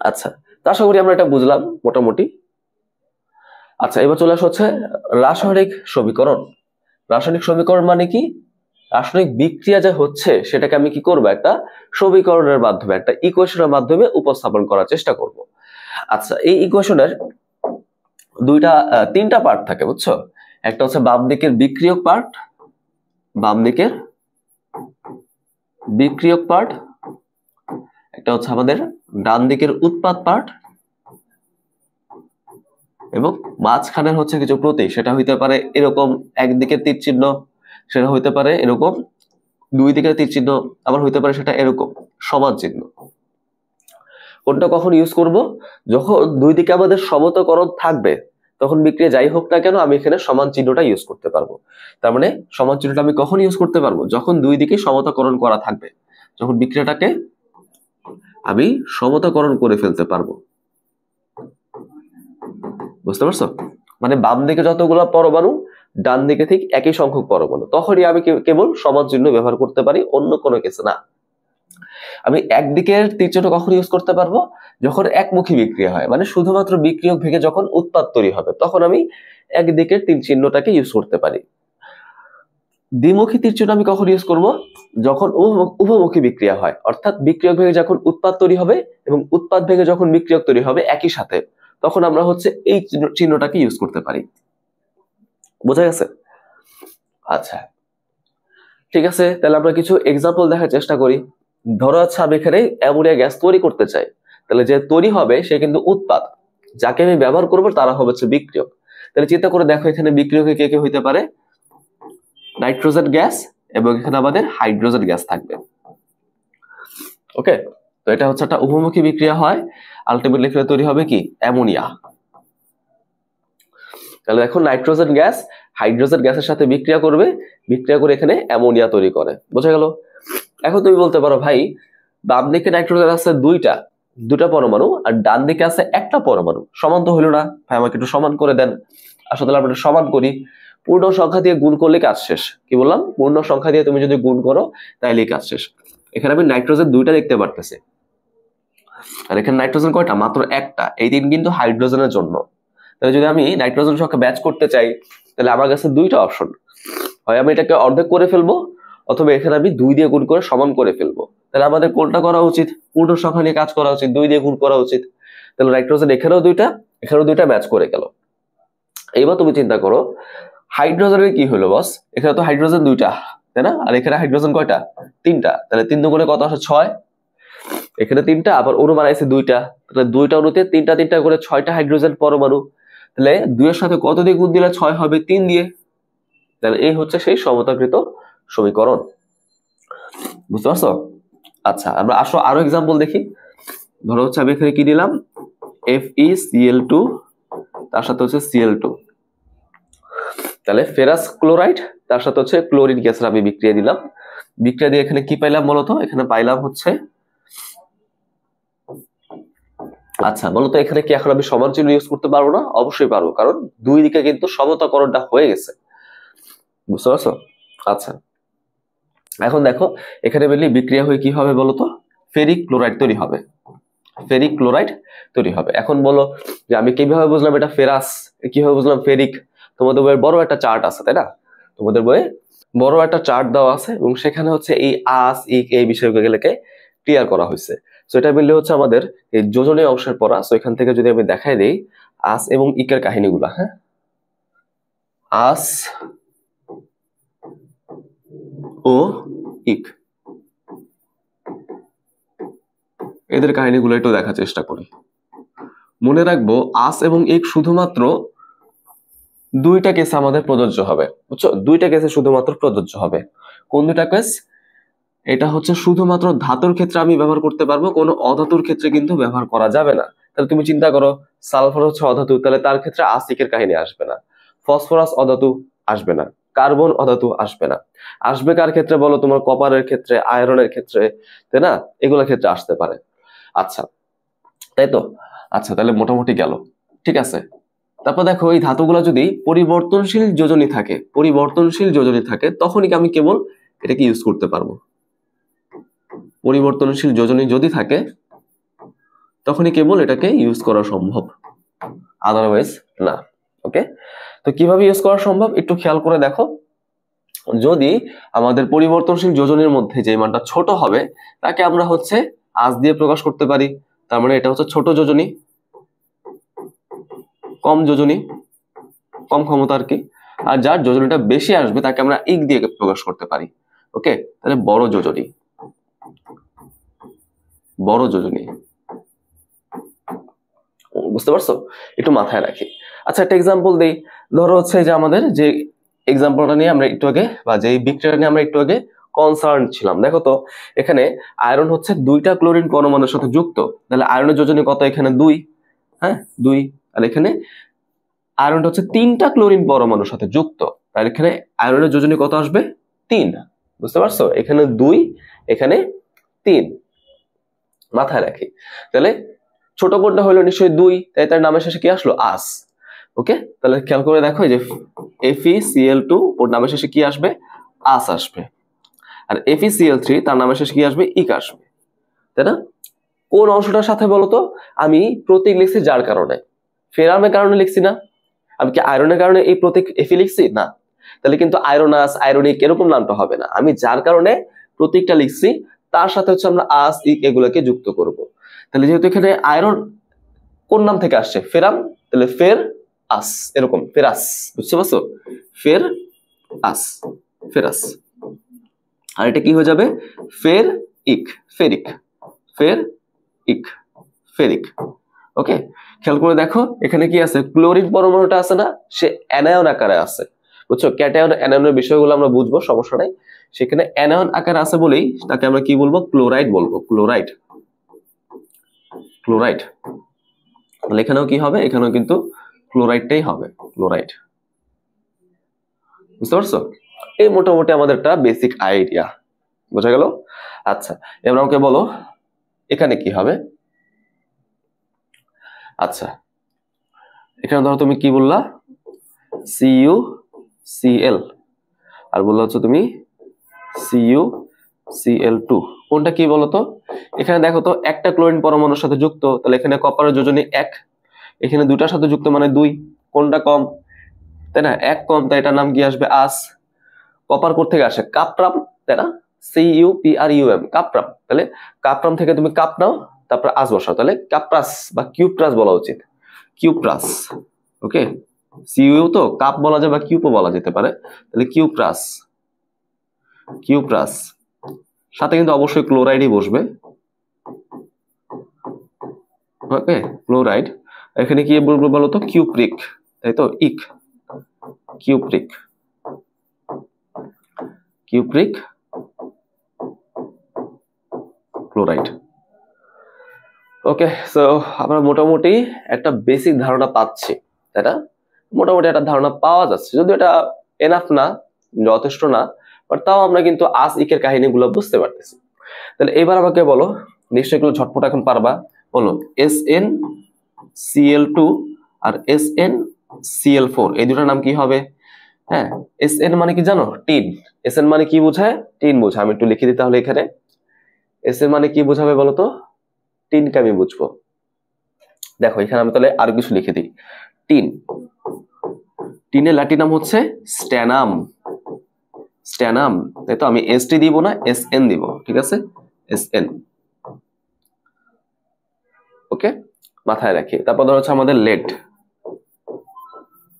আচ্ছা, তা আশা করি আমরা এটা বুঝলাম মোটামুটি। আচ্ছা, এবার চলে আসা হচ্ছে রাসায়নিক সমীকরণ। রাসায়নিক সমীকরণ মানে কি? রাসায়নিক বিক্রিয়া যা হচ্ছে সেটাকে আমি কি করব, একটা সমীকরণের মাধ্যমে, একটা ইকুয়েশনের মাধ্যমে উপস্থাপন করার চেষ্টা করব। আচ্ছা, এই ইকুয়েশনের তিনটা পার্ট থাকে, বুঝছো? একটা হচ্ছে বাম দিকের বিক্রিয়ক পার্ট, একটা হচ্ছে আমাদের ডান দিকের উৎপাদ পার্ট, এবং মাঝখানের হচ্ছে কিছু প্রতীক। সেটা হইতে পারে এরকম একদিকে তীর চিহ্ন, সেটা হইতে পারে এরকম 2 দিকে তীর চিহ্ন, আবার হইতে পারে সেটা এরকম সমান চিহ্ন। কোনটা কখন ইউজ করব? যখন 2 দিকে আমাদের সমতাকরণ থাকবে, তখন বিক্রিয়া যাই হোক না কেন আমি এখানে সমান চিহ্নটা ইউজ করতে পারবো। তার মানে সমান চিহ্নটা আমি কখন ইউজ করতে পারবো? যখন 2 দিকে সমতাকরণ করা থাকবে, যখন বিক্রিয়াটাকে আমি সমতাকরণ করে ফেলতে পারবো। বুঝতে পারছো? মানে বাম দিকে যতগুলো পরমাণু, ডান দিকে ঠিক একই সংখ্যক পরমাণু, তখনই আমি কেবল সমান চিহ্ন ব্যবহার করতে পারি, অন্য কোনো কিছু না। আমি একদিকের তীর চিহ্ন কখন ইউজ করতে পারবো? যখন একমুখী বিক্রিয়া হয়, মানে শুধুমাত্র বিক্রিয়ক ভেঙে যখন উৎপাদ তৈরি হবে, তখন আমি একদিকের তীর চিহ্নটাকে ইউজ করতে পারি। দ্বিমুখী তীর চিহ্ন আমি কখন ইউজ করব? যখন উভমুখী বিক্রিয়া হয়, অর্থাৎ বিক্রিয়ক ভেঙে যখন উৎপাদ তৈরি হবে এবং উৎপাদ ভেঙে যখন বিক্রিয়ক তৈরি হবে একই সাথে, তখন আমরা হচ্ছে এই চিহ্নটাকে ইউজ করতে পারি। বোঝা গেছে? আচ্ছা, ঠিক আছে, তাহলে আমরা কিছু এক্সাম্পল দেখার চেষ্টা করি। ধরো আচ্ছা, আমি এখানে অ্যামোনিয়া গ্যাস তৈরি করতে চাই, তাহলে যে তৈরি হবে সে কিন্তু উৎপাদ, যাকে আমি ব্যবহার করবো তারা হচ্ছে বিক্রিয়ক। তাহলে চিন্তা করে দেখো, এখানে বিক্রিয়কে কে কে হইতে পারে? নাইট্রোজেন গ্যাস, এবং এখানে আমাদের হাইড্রোজেন গ্যাস থাকবে। ওকে, তো এটা হচ্ছে একটা উভমুখী বিক্রিয়া হয়, আলটিমেটলি এখানে তৈরি হবে কি অ্যামোনিয়া। তাহলে দেখো নাইট্রোজেন গ্যাস হাইড্রোজেন গ্যাসের সাথে বিক্রিয়া করবে, বিক্রিয়া করে এখানে অ্যামোনিয়া তৈরি করে। বোঝা গেল? এখন তুমি বলতে পারো ভাই, বাম দিকে নাইট্রোজেন আছে দুটা পরমাণু, আর ডান দিকে আছে একটা পরমাণু, সমান তো হলো না। ভাই আমাকে একটু সমান করে দেন। আসলে আমরা সমান করি, পূর্ণ সংখ্যা দিয়ে গুণ করলে কাজ শেষ। কি বললাম? পূর্ণ সংখ্যা দিয়ে তুমি যদি গুণ করো তাইলেই কাজ শেষ। এখানে আমি নাইট্রোজেন 2টা দেখতে পারতেছি, আর এখানে নাইট্রোজেন কয়টা? মাত্র একটা। এই 3 কিন্তু হাইড্রোজেনের জন্য। তাহলে যদি আমি নাইট্রোজেন সংখ্যা ব্যাচ করতে চাই, তাহলে আমার কাছে 2টা অপশন, হয় আমি এটাকে অর্ধেক করে ফেলবো, অথবা এখানে আমি 2 দিয়ে গুণ করে সমান করে ফেলবো। তাহলে আমাদের কোনটা করা উচিত? পূর্ণ সংখ্যা নিয়ে কাজ করা উচিত, 2 দিয়ে গুণ করা উচিত। তাহলে নাইট্রোজেন এখানেও 2টা, এখানেও 2টা ম্যাচ করে গেল। এবার তুমি চিন্তা করো হাইড্রোজেনের কি হলো বস? এখানে তো হাইড্রোজেন 2টা, তাই না? আর এখানে হাইড্রোজেন কয়টা? 3টা। তাহলে 3 দুগুণে কত আসে? 6। এখানে 3টা, আবার অণু বানাইছে 2টা, তাহলে 2টা অণুতে 3টা করে 6টা হাইড্রোজেন পরমাণু। তাহলে 2 এর সাথে কত দিয়ে গুণ দিলে 6 হবে? 3 দিয়ে। তাহলে এই হচ্ছে সেই সমতাকৃত সমীকরণ। বুঝতে পারছো? আচ্ছা, আমরা আসো আরো এক্সাম্পল দেখি। ধরো হচ্ছে আমি এখানে কি দিলাম, FeCl2 তার সাথে হচ্ছে Cl2, তাহলে ফেরাস ক্লোরাইড তার সাথে হচ্ছে ক্লোরিন গ্যাসের আমি বিক্রিয়া দিলাম। বিক্রিয়া দিয়ে এখানে কি পাইলাম বলতো? এখানে পাইলাম হচ্ছে, আচ্ছা বলতো এখানে কি এখন আমি সমান চিহ্ন ইউজ করতে পারবো না? অবশ্যই পারবো, কারণ দুই দিকে কিন্তু সমতাকরণটা হয়ে গেছে। বুঝতে পারছো? আচ্ছা, এখন দেখো এখানে মেনলি বিক্রিয়া হয়ে কি হবে বলতো? ফেরিক ক্লোরাইড তৈরি হবে, ফেরিক ক্লোরাইড তৈরি হবে। এখন বলো যে আমি কিভাবে বুঝলাম এটা ফেরাস, কিভাবে বুঝলাম ফেরিক? তোমাদের বইয়ে বড় একটা চার্ট আছে, তাই না? তোমাদের বইয়ে বড় একটা চার্ট দেওয়া আছে এবং সেখানে হচ্ছে এই আস ইক এই বিষয়গুলোকে ক্লিয়ার করা হয়েছে। সো এটা মিললে হচ্ছে আমাদের এই যোজনীয় অংশের পড়া। সো এখান থেকে যদি আমি দেখাই দেই আস এবং ইকের কাহিনীগুলা, হ্যাঁ, আস ও ইক এদের কাহিনীগুলো একটু দেখার চেষ্টা করি। মনে রাখবো আস এবং ইক শুধুমাত্র দুইটা কেসে আমাদের প্রযোজ্য হবে, বুঝছো? দুইটা কেসে শুধুমাত্র প্রযোজ্য হবে। কোন দুইটা কেস? এটা হচ্ছে শুধুমাত্র ধাতুর ক্ষেত্রে আমি ব্যবহার করতে পারবো, কোনো অধাতুর ক্ষেত্রে কিন্তু ব্যবহার করা যাবে না। তাহলে তুমি চিন্তা করো, সালফার হচ্ছে অধাতু, তাহলে তার ক্ষেত্রে আসিকের কাহিনী আসবে না। ফসফরাস অধাতু, আসবে না। কার্বন অধাতু, আসবে না। আসবে কার ক্ষেত্রে বলো? তোমার কপারের ক্ষেত্রে, আয়রনের ক্ষেত্রে, তাই না? এগুলোর ক্ষেত্রে আসতে পারে। আচ্ছা, তাই তো? আচ্ছা, তাহলে মোটামুটি গেল, ঠিক আছে। তারপর দেখো এই ধাতুগুলো যদি পরিবর্তনশীল যোজনী থাকে, পরিবর্তনশীল যোজনী থাকে, তখনই আমি কেবল এটাকে ইউজ করতে পারবো। পরিবর্তনশীল যোজনী যদি থাকে তখনই কেবল এটাকে ইউজ করা সম্ভব, আদারওয়াইজ না। ওকে, তো কিভাবে ইউজ করা সম্ভব একটু খেয়াল করে দেখো। যদি আমাদের পরিবর্তনশীল যোজনীর মধ্যে যে মানটা ছোট হবে তাকে আমরা হচ্ছে আস দিয়ে প্রকাশ করতে পারি। তার মানে এটা হচ্ছে ছোট যোজনী, কম যোজনী, কম ক্ষমতা আর কি। আর যার যোজনীটা বেশি আসবে তাকে আমরা ইক দিয়ে প্রকাশ করতে পারি। ওকে, তাহলে বড় যোজনী, বড় যোজনী। বুঝতে পারছো? একটু মাথায় রাখি। আচ্ছা, একটা এক্সাম্পল দেই। ধরো হচ্ছে যে আমাদের যে এক্সাম্পলটা নিয়ে আমরা একটু আগে, বা যে বিক্রিয়াটা নিয়ে আমরা একটু আগে কনসার্ন ছিলাম, দেখো তো এখানে আয়রন হচ্ছে দুইটা ক্লোরিন পরমাণুর সাথে যুক্ত। তাহলে আয়রনের যোজনী কত? এখানে 2, হ্যাঁ 2। আর এখানে আয়রনটা হচ্ছে তিনটা ক্লোরিন পরমাণুর সাথে যুক্ত, তাহলে এখানে আয়রনের যোজনী কত আসবে? 3। বুঝতে পারছো? এখানে 2, এখানে 3, মাথায় রাখি। তাহলে ছোট কোডটা হলো নিশ্চয়ই 2, তাই তার নামের শেষে কি আসলো? আস। ওকে, তাহলে খেয়াল করে দেখো এই যে FeCl2 ওর নামের শেষে কি আসবে? আস আসবে। আর FeCl3 তার নামের শেষে কি আসবে? ইক আসবে, তাই না? কোন অংশটার সাথে বলতো? আমি প্রতীক লিখছি যার কারণে, ফেরামের কারণে লিখছি না। আমি কি আয়রনের কারণে এই প্রতীক Fe লিখছি? না। তাহলে কিন্তু আয়রনাস, আয়রনিক এরকম নামটা হবে না। আমি যার কারণে প্রতীকটা লিখছি তার সাথে হচ্ছে আমরা আস ইক এগুলোকে যুক্ত করব। তাহলে যেহেতু এখানে আয়রন কোন নাম থেকে আসছে? ফেরাম, তাহলে ফের আস, এরকম ফেরাস। বুঝতে পারছো? ফের আস, ফেরাস। আর এটা কি হয়ে যাবে? ফের ইক, ফেরিক, ফের ইক, ফেরিক। ওকে, খেয়াল করে দেখো এখানে কি আছে? ক্লোরিন পরমাণুটা আছে না, সে অ্যানায়ন আকারে আছে। বুঝছো? ক্যাটায়ন অ্যানায়নের বিষয়গুলো আমরা বুঝবো, সমস্যা নাই। সেখানে অ্যানায়ন আকারে আছে বলেই তাকে আমরা কি বলবো? ক্লোরাইড বলবো, ক্লোরাইড, ক্লোরাইড। তাহলে এখানেও কি হবে? এখানেও কিন্তু ক্লোরাইডটাই হবে, ক্লোরাইড। বুঝতে পারছো? এই মোটামুটি আমাদের একটা বেসিক আইডিয়া বোঝা গেল। আচ্ছা, এবার আমাকে বলো এখানে কি হবে? আচ্ছা, এখানে ধরো তুমি কি বললা? CuCl, আর বললা হচ্ছে তুমি CuCl2। কোনটা কি বলতো? এখানে দেখো তো একটা ক্লোরিন পরমাণুর সাথে যুক্ত, তাহলে এখানে কপারের যোজনী 1, এখানে দুটার সাথে যুক্ত মানে 2। কোনটা কম? তাই না? 1 কম, তাই এটার নাম কি আসবে? আস। কপার কোথা থেকে আসে? কাপরাম, তাই না? CuPrUm, কাপরাম। তাহলে কাপরাম থেকে তুমি কাপ নাও, তারপর আস বসাও, তাহলে কাপ্রাস বা কিউপ্রাস বলা উচিত, কিউপ্রাস। ওকে, সিইউ তো কাপ বলা যায় বা কিউপও বলা যেতে পারে, তাহলে কিউপ্রাস, কিউপ্রাস। সাথে কিন্তু অবশ্যই ক্লোরাইডই বসবে। ওকে, ক্লোরাইড। এখানে কি বলবো বলো তো? কিউপ্রিক, তাই তো? ইক, কিউপ্রিক, কিউপ্রিক ক্লোরাইড। ওকে, সো আমরা মোটামুটি একটা বেসিক ধারণা পাচ্ছি, তাই না? মোটামুটি একটা ধারণা পাওয়া যাচ্ছে, যদিও এটা এনাফ না, যথেষ্ট না, বাট তাও আমরা কিন্তু আজ ইকের কাহিনীগুলো বুঝতে পারতেছি। তাহলে এবার আমাকে বলো, নিশ্চয়ই এগুলো ঝটপট এখন পারবা, বলো SnCl2 আর SnCl4 এই দুটার নাম কি হবে? হ্যাঁ, Sn মানে কি জানো? টিন। Sn মানে কি বোঝায়? টিন বোঝায়। আমি একটু লিখে দিই তাহলে এখানে। Sn মানে কি বোঝাবে বলো তো? টিনকে আমি বুঝবো। দেখো এখানে আমি তাহলে আর কিছু লিখে দিই। টিন, টিনের ল্যাটিন নাম হচ্ছে স্ট্যানাম। স্ট্যানাম, তাই তো? আমি ST দিব না, Sn দিব, ঠিক আছে? Sn। ওকে, মাথায় রাখি। তারপর ধর হচ্ছে আমাদের লেড।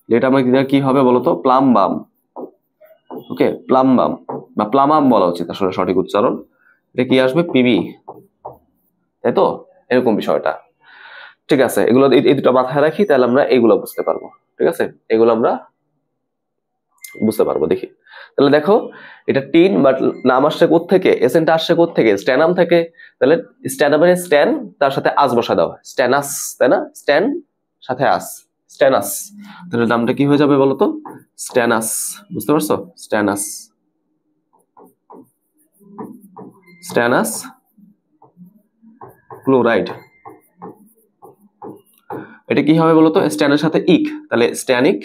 লেড আমাদের কি হবে বলতো? প্লামবাম। ওকে, প্লামবাম বা প্লামাম বলা উচিত আসলে সঠিক উচ্চারণ। এটা কি আসবে? পিবি, তাই তো? এরকম বিষয়টা, ঠিক আছে? এগুলো এই দুটো মাথায় রাখি, তাহলে আমরা এগুলো বুঝতে পারবো, ঠিক আছে? এগুলো আমরা বুঝতে পারবো। দেখি তাহলে, দেখো এটা টিন, বাট নাম আসছে কোত্থেকে? এসেনটা আসছে কোত্থেকে? স্ট্যানাম থেকে। তাহলে স্ট্যানামের স্ট্যান, তার সাথে আস বসা দাও, স্ট্যানাস, তাই না? স্ট্যান সাথে আস, স্ট্যানাস। তাহলে নামটা কি হয়ে যাবে বলতো? স্ট্যানাস। বুঝতে পারছো? Stannous, stannous chloride. এটা কি হবে বলতো? স্ট্যানের সাথে ইক, তাহলে স্ট্যানিক,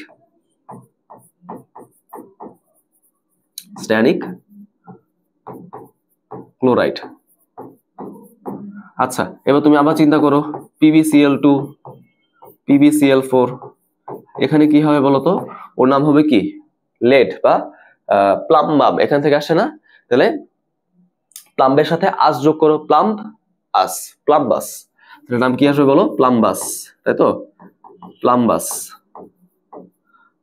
স্ট্যানিক ক্লোরাইড। আচ্ছা, এবার তুমি আবার চিন্তা করো, PbCl2, PbCl4, এখানে কি হবে বলতো? ওর নাম হবে কি? লেড বা প্লাম্বাম, এখান থেকে আসে না? তাহলে প্লাম্বের সাথে আস যোগ করো, প্লাম্ব আস, প্লাম্বাস। তাহলে নাম কি আসবে বলো? প্লাম্বাস, তাই তো? প্লাম্বাস,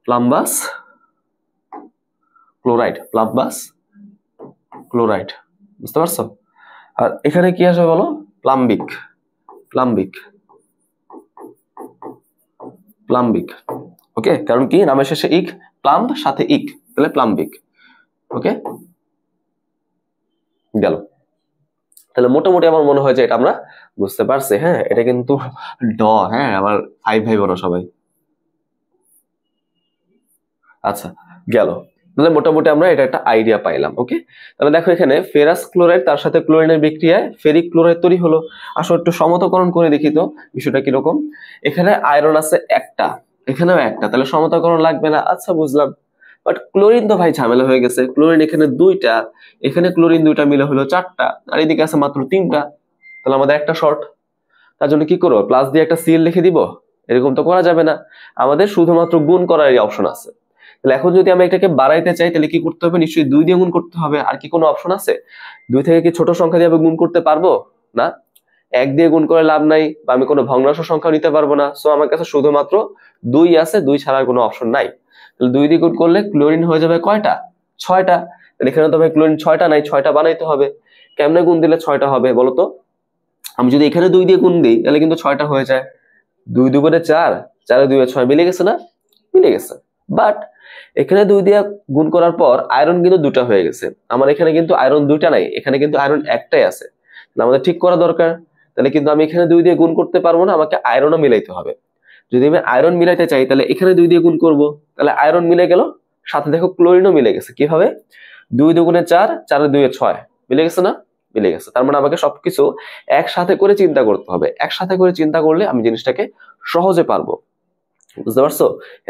প্লাম্বাস ক্লোরাইড, প্লাম্বাস ক্লোরাইড। বুঝতে পারছো? আর এখানে কি আসবে বলো? প্লাম্বিক, প্লাম্বিক, প্লাম্বিক। ওকে, কারণ কি? নামের শেষে ইক, প্লাম্ব সাথে ইক, তাহলে প্লাম্বিক। ওকে, গেল। তাহলে মোটামুটি আমার মনে হয় যে এটা আমরা বুঝতে পারছি। হ্যাঁ, এটা কিন্তু ড, হ্যাঁ, আমার 5 ভাই বোন সবাই। আচ্ছা, গেল। তাহলে মোটামুটি আমরা এটা একটা আইডিয়া পাইলাম। ওকে, তাহলে দেখো এখানে ফেরাস ক্লোরাইড তার সাথে ক্লোরিনের বিক্রিয়ায় ফেরিক ক্লোরাইড তৈরি হলো। আসলে একটু সমতাকরণ করে দেখি তো বিষয়টা কিরকম। এখানে আয়রন আছে একটা, এখানেও একটা, তাহলে সমতাকরণ লাগবে না। আচ্ছা, বুঝলাম। বাট ক্লোরিন তো ভাই ঝামেলা হয়ে গেছে। ক্লোরিন এখানে দুইটা, এখানে ক্লোরিন দুইটা মিলে হলো চারটা, আর এদিকে আছে মাত্র তিনটা, তাহলে আমাদের একটা শর্ট। তার জন্য কি করবো? প্লাস দিয়ে একটা সিএল লিখে দিব? এরকম তো করা যাবে না, আমাদের শুধুমাত্র গুণ করার অপশন আছে। তাহলে এখন যদি আমি এটাকে বাড়াইতে চাই, তাহলে কি করতে হবে? নিশ্চয়ই 2 দিয়ে গুণ করতে হবে। আর কি কোনো অপশন আছে? 2 থেকে কি ছোট সংখ্যা দিয়ে গুণ করতে পারবো? না, 1 দিয়ে গুণ করে লাভ নাই, বা আমি কোনো ভগ্নাংশ সংখ্যা নিতে পারবো না। সো আমার কাছে শুধুমাত্র 2 আছে, 2 ছাড়া কোনো অপশন নাই। তাহলে 2 দিয়ে গুণ করলে ক্লোরিন হয়ে যাবে কয়টা? 6টা। তাহলে এখানে তো ভাই ক্লোরিন 6টা নাই, 6টা বানাইতে হবে। কেমনে গুণ দিলে 6টা হবে বলতো? আমি যদি এখানে 2 দিয়ে গুণ দিই, তাহলে কিন্তু 6টা হয়ে যায়। 2 দুগুণে 4, 4 2 6, মিলে গেছে না? মিলে গেছে। বাট এখানে 2 দিয়ে গুণ করার পর আয়রন কিন্তু 2টা হয়ে গেছে। আমার এখানে কিন্তু আয়রন 2টা নাই, এখানে কিন্তু আয়রন একটাই আছে। আমাদের ঠিক করা দরকার। তাহলে কিন্তু আমি এখানে 2 দিয়ে গুণ করতে পারবো না, আমাকে আয়রনও মিলাইতে হবে। যদি আমি আয়রন মিলাইতে চাই, তাহলে এখানে 2 দিয়ে গুণ করব, তাহলে আয়রন মিলে গেল। সাথে দেখো ক্লোরিনও মিলে গেছে। কিভাবে? 2 দুগুণে 4, 4 2 6, মিলে গেছে না? মিলে গেছে। তার মানে আমাকে সবকিছু একসাথে করে চিন্তা করতে হবে। একসাথে করে চিন্তা করলে আমি জিনিসটাকে সহজে পারবো। বুঝতে পারছো?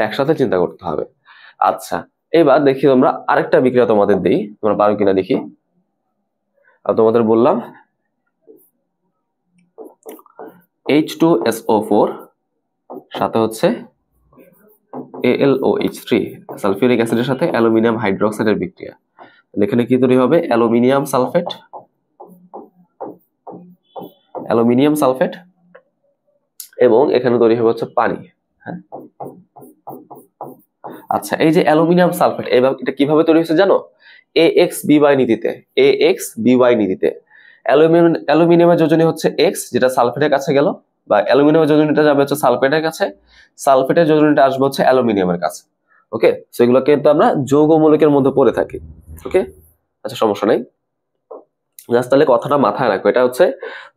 একসাথে চিন্তা করতে হবে। আচ্ছা, এবার দেখি তোমরা আরেকটা বিক্রিয়া তোমাদের দিই, তোমরা পারো কিনা দেখি। আর তোমাদের বললাম H2SO4 সাথে হচ্ছে AlOH3, সালফিউরিক অ্যাসিডের সাথে অ্যালুমিনিয়াম হাইড্রোক্সাইডের বিক্রিয়া। এখানে কি তৈরি হবে? অ্যালুমিনিয়াম সালফেট, অ্যালুমিনিয়াম সালফেট, এবং এখানে তৈরি হবে হচ্ছে পানি। হ্যাঁ, আচ্ছা, এই যে অ্যালুমিনিয়াম সালফেট, এটা কিভাবে তৈরি হয়েছে জানো? AXBY নীতিতে, AXBY নীতিতে। অ্যালুমিনিয়ামের যোজনী হচ্ছে X, যেটা সালফেটের কাছে গেল, বা অ্যালুমিনিয়ামের যোজনীটা যাবে হচ্ছে সালফেটের কাছে, সালফেটের যোজনীটা আসবে হচ্ছে অ্যালুমিনিয়ামের কাছে। ওকে, সেগুলো কিন্তু আমরা যৌগ মূলকের মধ্যে পড়ে থাকি। ওকে, আচ্ছা, সমস্যা নাই। জাস্ট তাহলে কথাটা মাথায় রাখো, এটা হচ্ছে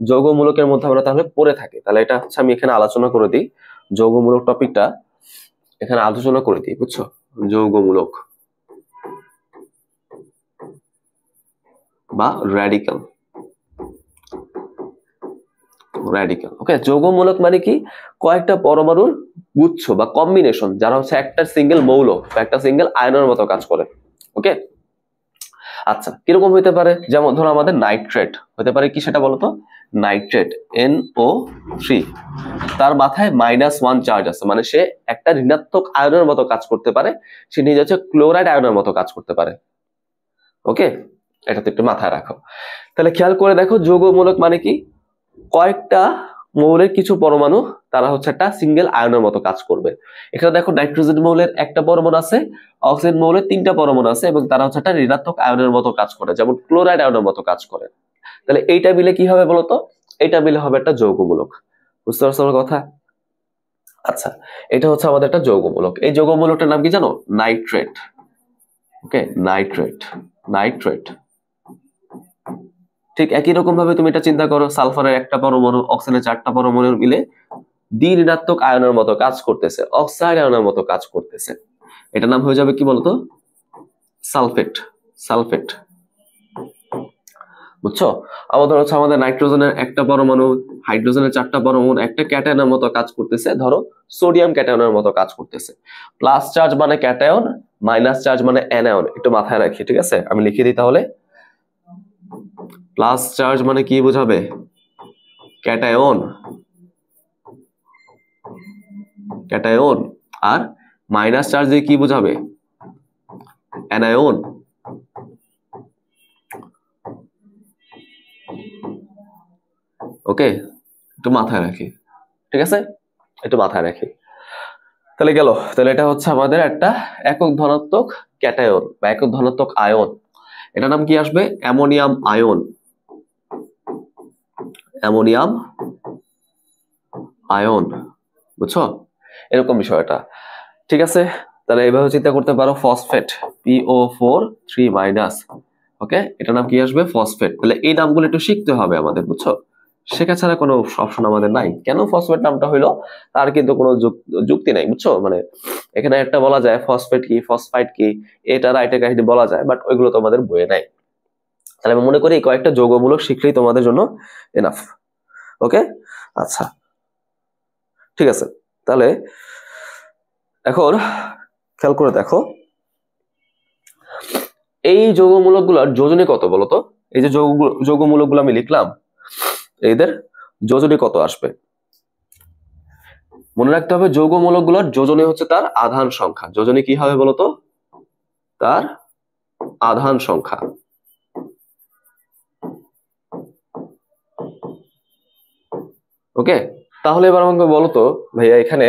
যৌগমূলকের মধ্যে আমরা তাহলে পড়ে থাকি। তাহলে এটা হচ্ছে আমি এখানে আলোচনা করে দিই, যৌগমূলক টপিকটা এখানে আলোচনা করে দিই, বুঝছো? যৌগমূলক বা র্যাডিক্যাল, র্যাডিক্যাল। ওকে, যৌগমূলক মানে কি? কয়েকটা পরমাণুর গুচ্ছ বা কম্বিনেশন, যারা হচ্ছে একটা সিঙ্গেল মৌল বা একটা সিঙ্গেল আয়নের মতো কাজ করে। ওকে, আচ্ছা, কিরকম হইতে পারে? যেমন ধরো আমাদের নাইট্রেট হতে পারে, কি সেটা বলতো? নাইট্রেট NO3, তার মাথায় -1 চার্জ আছে, মানে সে একটা ঋণাত্মক আয়নের মতো কাজ করতে পারে, সে নিজে হচ্ছে ক্লোরাইড আয়নের মতো কাজ করতে পারে। ওকে, এটা তো একটু মাথায় রাখো। তাহলে খেয়াল করে দেখো, যৌগমূলক মানে কি? কয়েকটা মৌলের কিছু পরমাণু তারা হচ্ছে একটা সিঙ্গেল আয়নের মতো কাজ করবে। এখানে দেখো নাইট্রোজেন মৌলের একটা পরমাণু আছে, অক্সিজেন মৌলের 3টা পরমাণু আছে, এবং তারা হচ্ছে একটা ঋণাত্মক আয়নের মতো কাজ করে, যেমন ক্লোরাইড আয়নের মতো কাজ করে। তাহলে এইটা মিলে কি হবে বলতো? এটা মিলে হবে একটা যৌগমূলক। বুঝতে পারছো আমার কথা? আচ্ছা, এটা হচ্ছে আমাদের একটা যৌগমূলক। এই যৌগমূলকটার নাম কি জানো? নাইট্রেট। ওকে, নাইট্রেট, নাইট্রেট। ঠিক একই রকম ভাবে তুমি এটা চিন্তা করো, সালফারের একটা পরমাণু অক্সিজেনের 4টা পরমাণু মিলে দ্বি-ঋণাত্মক আয়নের মতো কাজ করতেছে, অক্সাইড আয়নের মতো কাজ করতেছে। এটার নাম হয়ে যাবে কি বলতো? Sulphate, sulphate. বুঝছো? আমাদের হচ্ছে আমাদের নাইট্রোজেনের একটা পরমাণু, হাইড্রোজেনের 4টা পরমাণু একটা ক্যাটায়নের মতো কাজ করতেছে, ধরো সোডিয়াম ক্যাটায়নের মতো কাজ করতেছে। প্লাস চার্জ মানে ক্যাটায়ন, মাইনাস চার্জ মানে অ্যানায়ন। একটু মাথায় রাখি, ঠিক আছে? আমি লিখে দিই তাহলে। প্লাস চার্জ মানে কি বোঝাবে? Cation, cation. আর মাইনাস চার্জ দিয়ে কি বোঝাবে? অ্যানায়ন। ওকে, একটু মাথায় রাখি, ঠিক আছে? একটু মাথায় রাখি। তাহলে গেল, তাহলে এটা হচ্ছে আমাদের একটা একক ধনাত্মক ক্যাটায়ন বা একক ধনাত্মক আয়ন। এটার নাম কি আসবে? Ammonium ion, ammonium ion. বুঝছো এরকম বিষয়টা? ঠিক আছে, তাহলে এইভাবে চিন্তা করতে পারো। Phosphate, PO4 3-। ওকে, এটার নাম কি আসবে? ফসফেট। তাহলে এই নামগুলো একটু শিখতে হবে আমাদের, বুঝছো? শেখা ছাড়া কোনো অপশন আমাদের নাই। কেন ফসফেট নামটা হইলো তার কিন্তু কোনো যুক্তি নাই, বুঝছো? মানে এখানে একটা বলা যায় ফসফেট কি, ফসফাইট কি, এটা রাইটে কাহিনী বলা যায়, বাট ওইগুলো তো আমাদের বইয়ে নাই। তাহলে আমি মনে করি এই কয়েকটা যৌগমূলক শিখলেই তোমাদের জন্য এনাফ। ওকে, আচ্ছা, ঠিক আছে। তাহলে এখন খেয়াল করে দেখো, এই যৌগমূলক গুলার যোজনী কত বলতো? এই যে যৌগমূলক গুলো আমি লিখলাম, এদের যোজনী কত আসবে? মনে রাখতে হবে, যৌগমূলক গুলোর যোজনী হচ্ছে তার আধান সংখ্যা। যোজনী কি হবে বলতো? তার আধান সংখ্যা। ওকে, তাহলে এবার আমাকে বলতো ভাইয়া, এখানে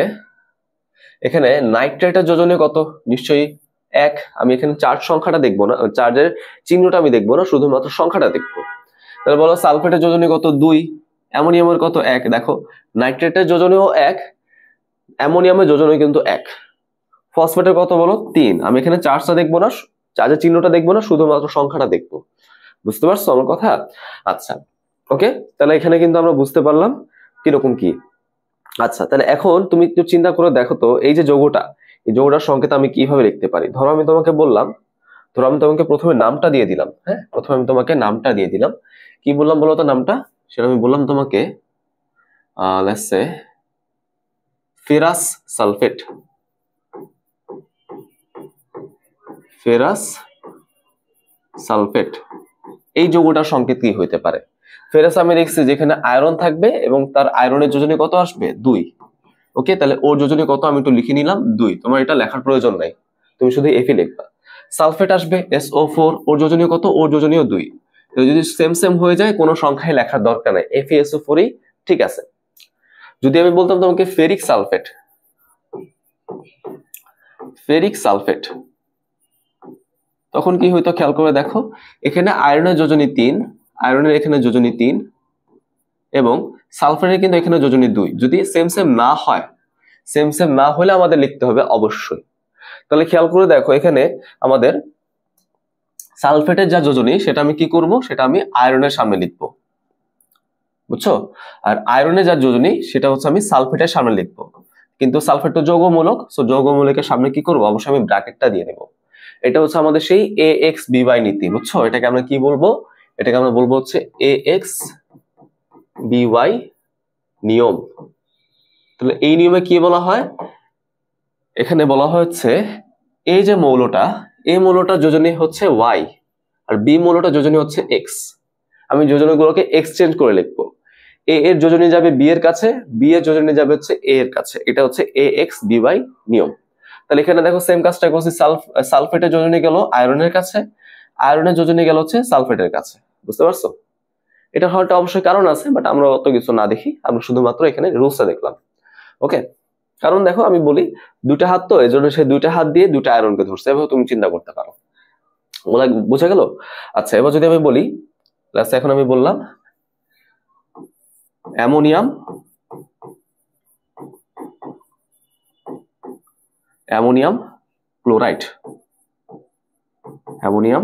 এখানে নাইট্রেটের যোজনী কত? নিশ্চয়ই 1। আমি এখানে চার্জ সংখ্যাটা দেখবো না, চার্জের চিহ্নটা আমি দেখবো না, শুধুমাত্র সংখ্যাটা দেখবো। তাহলে বলো সালফেটের যোজনী কত? 2। অ্যামোনিয়ামের কত? 1। দেখো নাইট্রেটের যোজনীও 1, অ্যামোনিয়ামের যোজনী কিন্তু 1। ফসফেটের কত বলো? 3। আমি এখানে চার্জটা দেখবো না, চার্জের চিহ্নটা দেখবো না, শুধুমাত্র সংখ্যাটা দেখবো। বুঝতে পারছো আমার কথা? আচ্ছা, ওকে, তাহলে এখানে কিন্তু আমরা বুঝতে পারলাম কিরকম কি। আচ্ছা, তাহলে এখন তুমি একটু চিন্তা করে দেখো তো, এই যে যৌগটা, এই যৌগটার সংকেত আমি কিভাবে লিখতে পারি? ধরো আমি তোমাকে বললাম, ধরো আমি তোমাকে প্রথমে নামটা দিয়ে দিলাম। হ্যাঁ, প্রথমে আমি তোমাকে নামটা দিয়ে দিলাম। কি বললাম বলো তো নামটা? সেটা আমি বললাম তোমাকে let's say ferrous sulphate, ferrous sulphate. এই যৌগটার সংকেত কি হইতে পারে? ফেরাস আমি দেখছি যেখানে আয়রন থাকবে এবং তার আয়রনের যোজনী কত আসবে? 2। ওকে, তাহলে ওর যোজনী কত আমি একটু লিখে নিলাম 2। তোমার এটা লেখার প্রয়োজন নাই, তুমি শুধু এফি লিখবা। সালফেট আসবে SO4, ওর যোজনী কত? ওর যোজনীও 2। যদি সেম সেম হয়ে যায় কোনো সংখ্যায় লেখার দরকার নাই, FeSO4ই ঠিক আছে। যদি আমি বলতাম তোমাকে ফেরিক সালফেট, ফেরিক সালফেট, তখন কি হইতো খেয়াল করে দেখো, এখানে আয়রনের যোজনী 3, আয়রনের এখানে যোজনী 3 এবং সালফারের কিন্তু এখানে যোজনী 2। যদি সেম সেম না হয়, সেম সেম না হলে আমাদের লিখতে হবে অবশ্যই। তাহলে খেয়াল করে দেখো, এখানে আমাদের সালফেটের যা যোজনী সেটা আমি কি করব, সেটা আমি আয়রনের সামনে লিখবো, বুঝছো? আর আয়রনের যা যোজনী সেটা হচ্ছে আমি সালফেটের সামনে লিখবো। কিন্তু সালফেট তো যৌগমূলক, সো যৌগমূলকের সামনে কি করবো, অবশ্যই আমি ব্র্যাকেটটা দিয়ে নেব। এটা হচ্ছে আমাদের সেই AXBY নীতি, বুঝছো? এটাকে আমরা কি বলবো, এটাকে আমরা বলবো হচ্ছে AXBY নিয়ম। তাহলে এই নিয়মে কি বলা হয়, এখানে বলা হচ্ছে এই যে মৌলটা, এই মৌলটা যোজনী হচ্ছে Y আর B মৌলটা যোজনী হচ্ছে X। আমি যোজনীগুলোকে এক্সচেঞ্জ করে লিখবো। A এর যোজনী যাবে B এর কাছে, B এর যোজনী যাবে হচ্ছে A এর কাছে। এটা হচ্ছে AXBY নিয়ম। তাহলে এখানে দেখো সেম কাজটা করছি, সালফেটের যোজনী গেল আয়রনের কাছে, আয়রনের যোজনী গেল হচ্ছে সালফেটের কাছে। বুঝতে পারছো? এটা হয়তো অবশ্যই কারণ আছে, বাট আমরা অত কিছু না দেখি, আমরা শুধুমাত্র এখানে রুলসটা দেখলাম। ওকে, কারণ দেখো আমি বলি দুইটা হাত, তো এই জন্য সে দুইটা হাত দিয়ে দুইটা আয়রনকে ধরছে, এভাবে তুমি চিন্তা করতে পারো। বোঝা গেল? আচ্ছা, এবার যদি আমি বলি, এখন আমি বললাম অ্যামোনিয়াম ক্লোরাইড, অ্যামোনিয়াম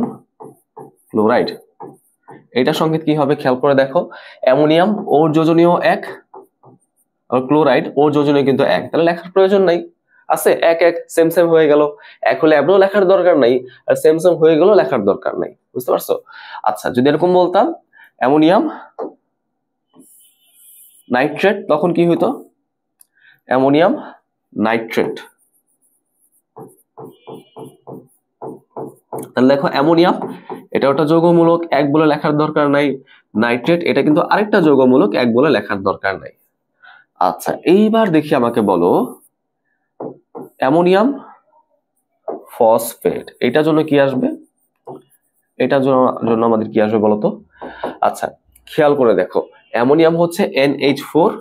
ক্লোরাইড, এটার সংকেত কি হবে খেয়াল করে দেখো। অ্যামোনিয়াম ওর যোজনীয় এক, আর ক্লোরাইড ওর যোজনীয় কিন্তু এক, তাহলে লেখার প্রয়োজন নাই, আছে এক এক সেম সেম হয়ে গেল। এক হলে এমনও লেখার দরকার নাই, আর সেম সেম হয়ে গেল লেখার দরকার নাই। বুঝতে পারছো? আচ্ছা, যদি এরকম বলতাম অ্যামোনিয়াম নাইট্রেট, তখন কি হইতো, অ্যামোনিয়াম নাইট্রেট। তাহলে দেখো অ্যামোনিয়াম এটা একটা যৌগমূলক, এক বলে লেখার দরকার নাই। নাইট্রেট এটা কিন্তু আরেকটা যৌগমূলক, এক বলে লেখার দরকার নাই। আচ্ছা, এইবার দেখি আমাকে বলো অ্যামোনিয়াম ফসফেট, এটার জন্য কি আসবে, এটার জন্য আমাদের কি আসবে বলতো? আচ্ছা, খেয়াল করে দেখো, অ্যামোনিয়াম হচ্ছে NH4,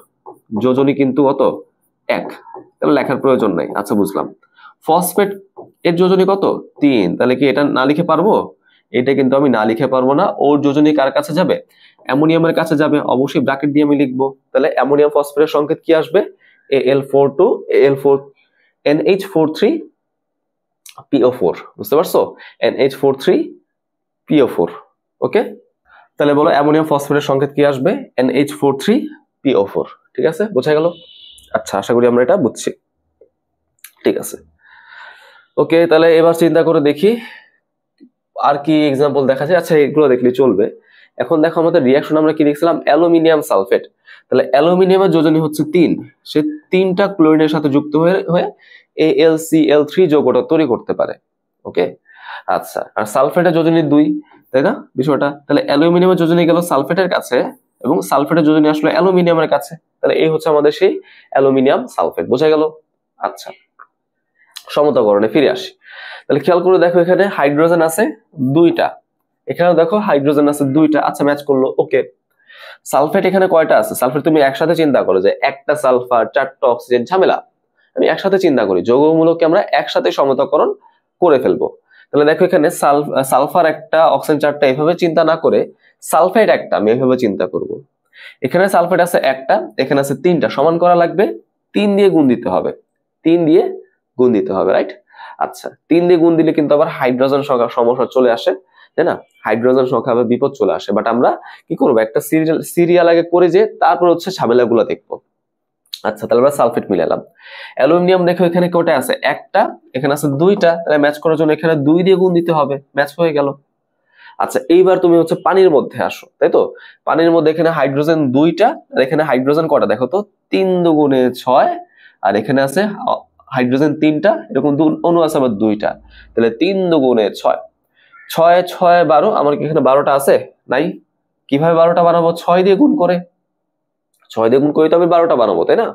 যোজনী কিন্তু কত, এক, তাহলে লেখার প্রয়োজন নাই। আচ্ছা, বুঝলাম। ফসফেট এর যোজনী কত, 3, তাহলে কি এটা না লিখে পারবো? এটা কিন্তু আমি না লিখে পারবো না। ওর যোজনী কার কাছে যাবে, অ্যামোনিয়ামের কাছে যাবে, অবশ্যই ব্র্যাকেট দিয়ে আমি লিখবো। তাহলে অ্যামোনিয়াম ফসফেটের সংকেত কি আসবে, Al4 NH43 PO4। বুঝতে পারছো? NH43 PO4। ওকে, তাহলে বলো অ্যামোনিয়াম ফসফেটের সংকেত কি আসবে, NH43 PO4। ঠিক আছে, বোঝা গেল? আচ্ছা, আশা করি আমরা এটা বুঝছি। ঠিক আছে, ওকে, তাহলে এবার চিন্তা করে দেখি আর কি এক্সাম্পল দেখা যায়। আচ্ছা, এগুলো দেখলে চলবে। এখন দেখো আমাদের রিয়াকশন আমরা কি দেখছিলাম, অ্যালুমিনিয়াম সালফেট। তাহলে অ্যালুমিনিয়ামের যোজনী হচ্ছে 3, সে 3টা ক্লোরিনের সাথে যুক্ত হয়ে AlCl3 যৌগটা তৈরি করতে পারে। ওকে, আচ্ছা, আর সালফেটের যোজনী 2, তাই না বিষয়টা? তাহলে অ্যালুমিনিয়ামের যোজনী গেল সালফেটের কাছে এবং সালফেটের যোজনী আসলে অ্যালুমিনিয়ামের কাছে, তাহলে এই হচ্ছে আমাদের সেই অ্যালুমিনিয়াম সালফেট। বোঝা গেল? আচ্ছা, সমতাকরণে ফিরে আসি। তাহলে খেয়াল করে দেখো, এখানে হাইড্রোজেন আছে 2টা, এখানেও দেখো হাইড্রোজেন আছে 2টা। আচ্ছা, ম্যাচ করলো। ওকে, সালফেট এখানে কয়টা আছে, সালফেট তুমি একসাথে চিন্তা করো যে একটা সালফার 4টা অক্সিজেন, ঝামেলা। আমি একসাথে চিন্তা করি, যৌগমূলককে আমরা একসাথে সমতাকরণ করে ফেলবো। তাহলে দেখো এখানে সালফার একটা, অক্সিজেন 4টা, এভাবে চিন্তা না করে সালফেট একটা আমি এভাবে চিন্তা করব। এখানে সালফেট আছে একটা, এখানে আছে 3টা, সমান করা লাগবে, 3 দিয়ে গুণ দিতে হবে, 3 দিয়ে গুণ দিতে হবে, রাইট? আচ্ছা, 3 দিয়ে গুণ দিলে কিন্তু আবার হাইড্রোজেন সংখ্যা সমস্যা চলে আসে, তাই না? হাইড্রোজেন সংখ্যা আবার বিপদ চলে আসে। বাট আমরা কি করবো, একটা সিরিয়াল আগে করে যে তারপর হচ্ছে ঝামেলাগুলো দেখবো। আচ্ছা, তাহলে আমরা সালফেট মিলালাম। অ্যালুমিনিয়াম দেখো এখানে কয়টা আছে, একটা, এখানে আছে 2টা, তাহলে ম্যাচ করার জন্য এখানে 2 দিয়ে গুণ দিতে হবে, ম্যাচ হয়ে গেল। আচ্ছা, এইবার তুমি হচ্ছে পানির মধ্যে আসো, তাই তো? পানির মধ্যে এখানে হাইড্রোজেন 2টা, আর এখানে হাইড্রোজেন কয়টা দেখো তো, 3 দুগুণে 6, আর এখানে আছে হাইড্রোজেন 3টা, এরকম অণু আছে আবার 2টা, তাহলে 3 দুগুণে 6, 6 6 12, আমার কি এখানে 12টা আছে? নাই। কিভাবে 12টা বানাবো, 6 দিয়ে গুণ করে, 6 দিয়ে গুণ করে তো আমি 12টা বানাবো, তাই না?